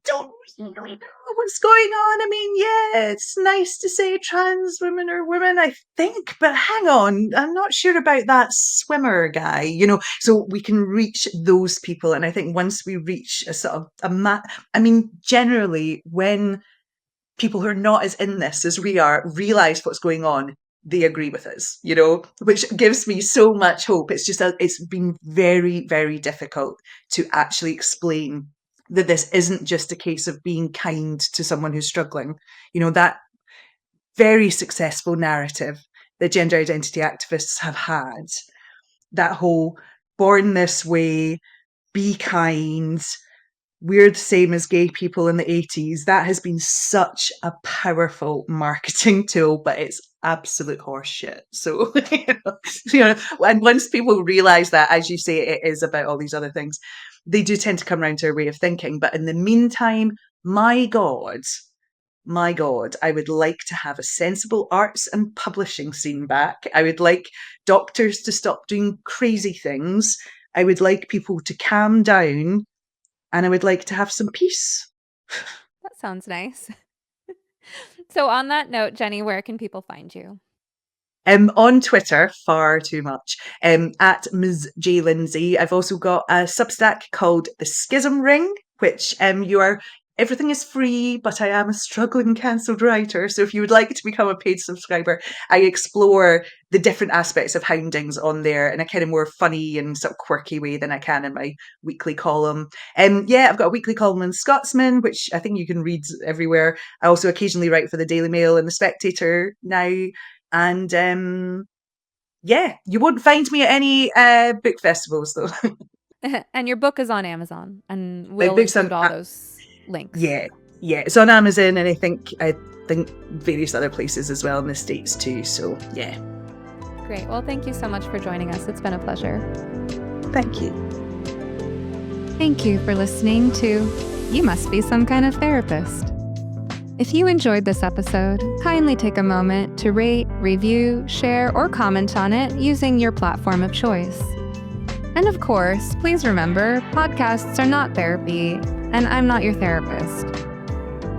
don't what's going on? I mean, yeah, it's nice to say trans women are women, I think, but hang on, I'm not sure about that swimmer guy, so we can reach those people. And I think once we reach a sort of generally when people who are not as in this as we are realize what's going on, they agree with us, which gives me so much hope. It's just it's been very, very difficult to actually explain that this isn't just a case of being kind to someone who's struggling. That very successful narrative that gender identity activists have had, that whole born this way, be kind, we're the same as gay people in the 80s. That has been such a powerful marketing tool, but it's absolute horseshit. So, and once people realize that, as you say, it is about all these other things, they do tend to come around to a way of thinking. But in the meantime, my God, I would like to have a sensible arts and publishing scene back. I would like doctors to stop doing crazy things. I would like people to calm down. And I would like to have some peace. That sounds nice. So on that note, Jenny, where can people find you? On Twitter, far too much, at Ms. J. Lindsay. I've also got a Substack called The Schism Ring, which everything is free, but I am a struggling cancelled writer. So if you would like to become a paid subscriber, I explore the different aspects of Houndings on there in a kind of more funny and sort of quirky way than I can in my weekly column. I've got a weekly column in Scotsman, which I think you can read everywhere. I also occasionally write for the Daily Mail and the Spectator now. And you won't find me at any book festivals, though. And your book is on Amazon, and we'll include all those links. Yeah, it's on Amazon, and I think various other places as well in the States too. So yeah. Great. Well, thank you so much for joining us. It's been a pleasure. Thank you. Thank you for listening to You Must Be Some Kind of Therapist. If you enjoyed this episode, kindly take a moment to rate, review, share, or comment on it using your platform of choice. And of course, please remember, podcasts are not therapy, and I'm not your therapist.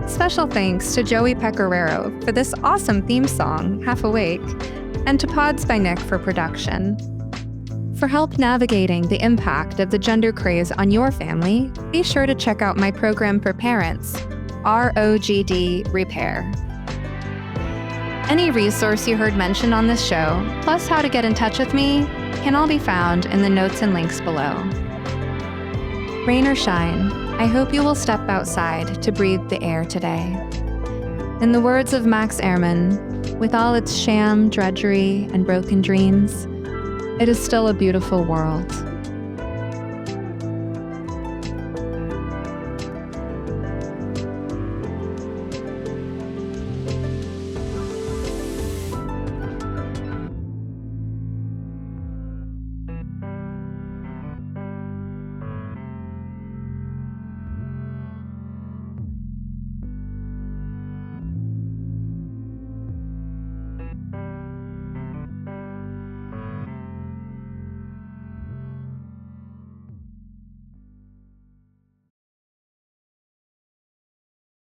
Special thanks to Joey Pecoraro for this awesome theme song, Half Awake, and to Pods by Nick for production. For help navigating the impact of the gender craze on your family, be sure to check out my program for parents, ROGD Repair. Any resource you heard mentioned on this show, plus how to get in touch with me, can all be found in the notes and links below. Rain or shine, I hope you will step outside to breathe the air today. In the words of Max Ehrmann, with all its sham, drudgery, and broken dreams, it is still a beautiful world.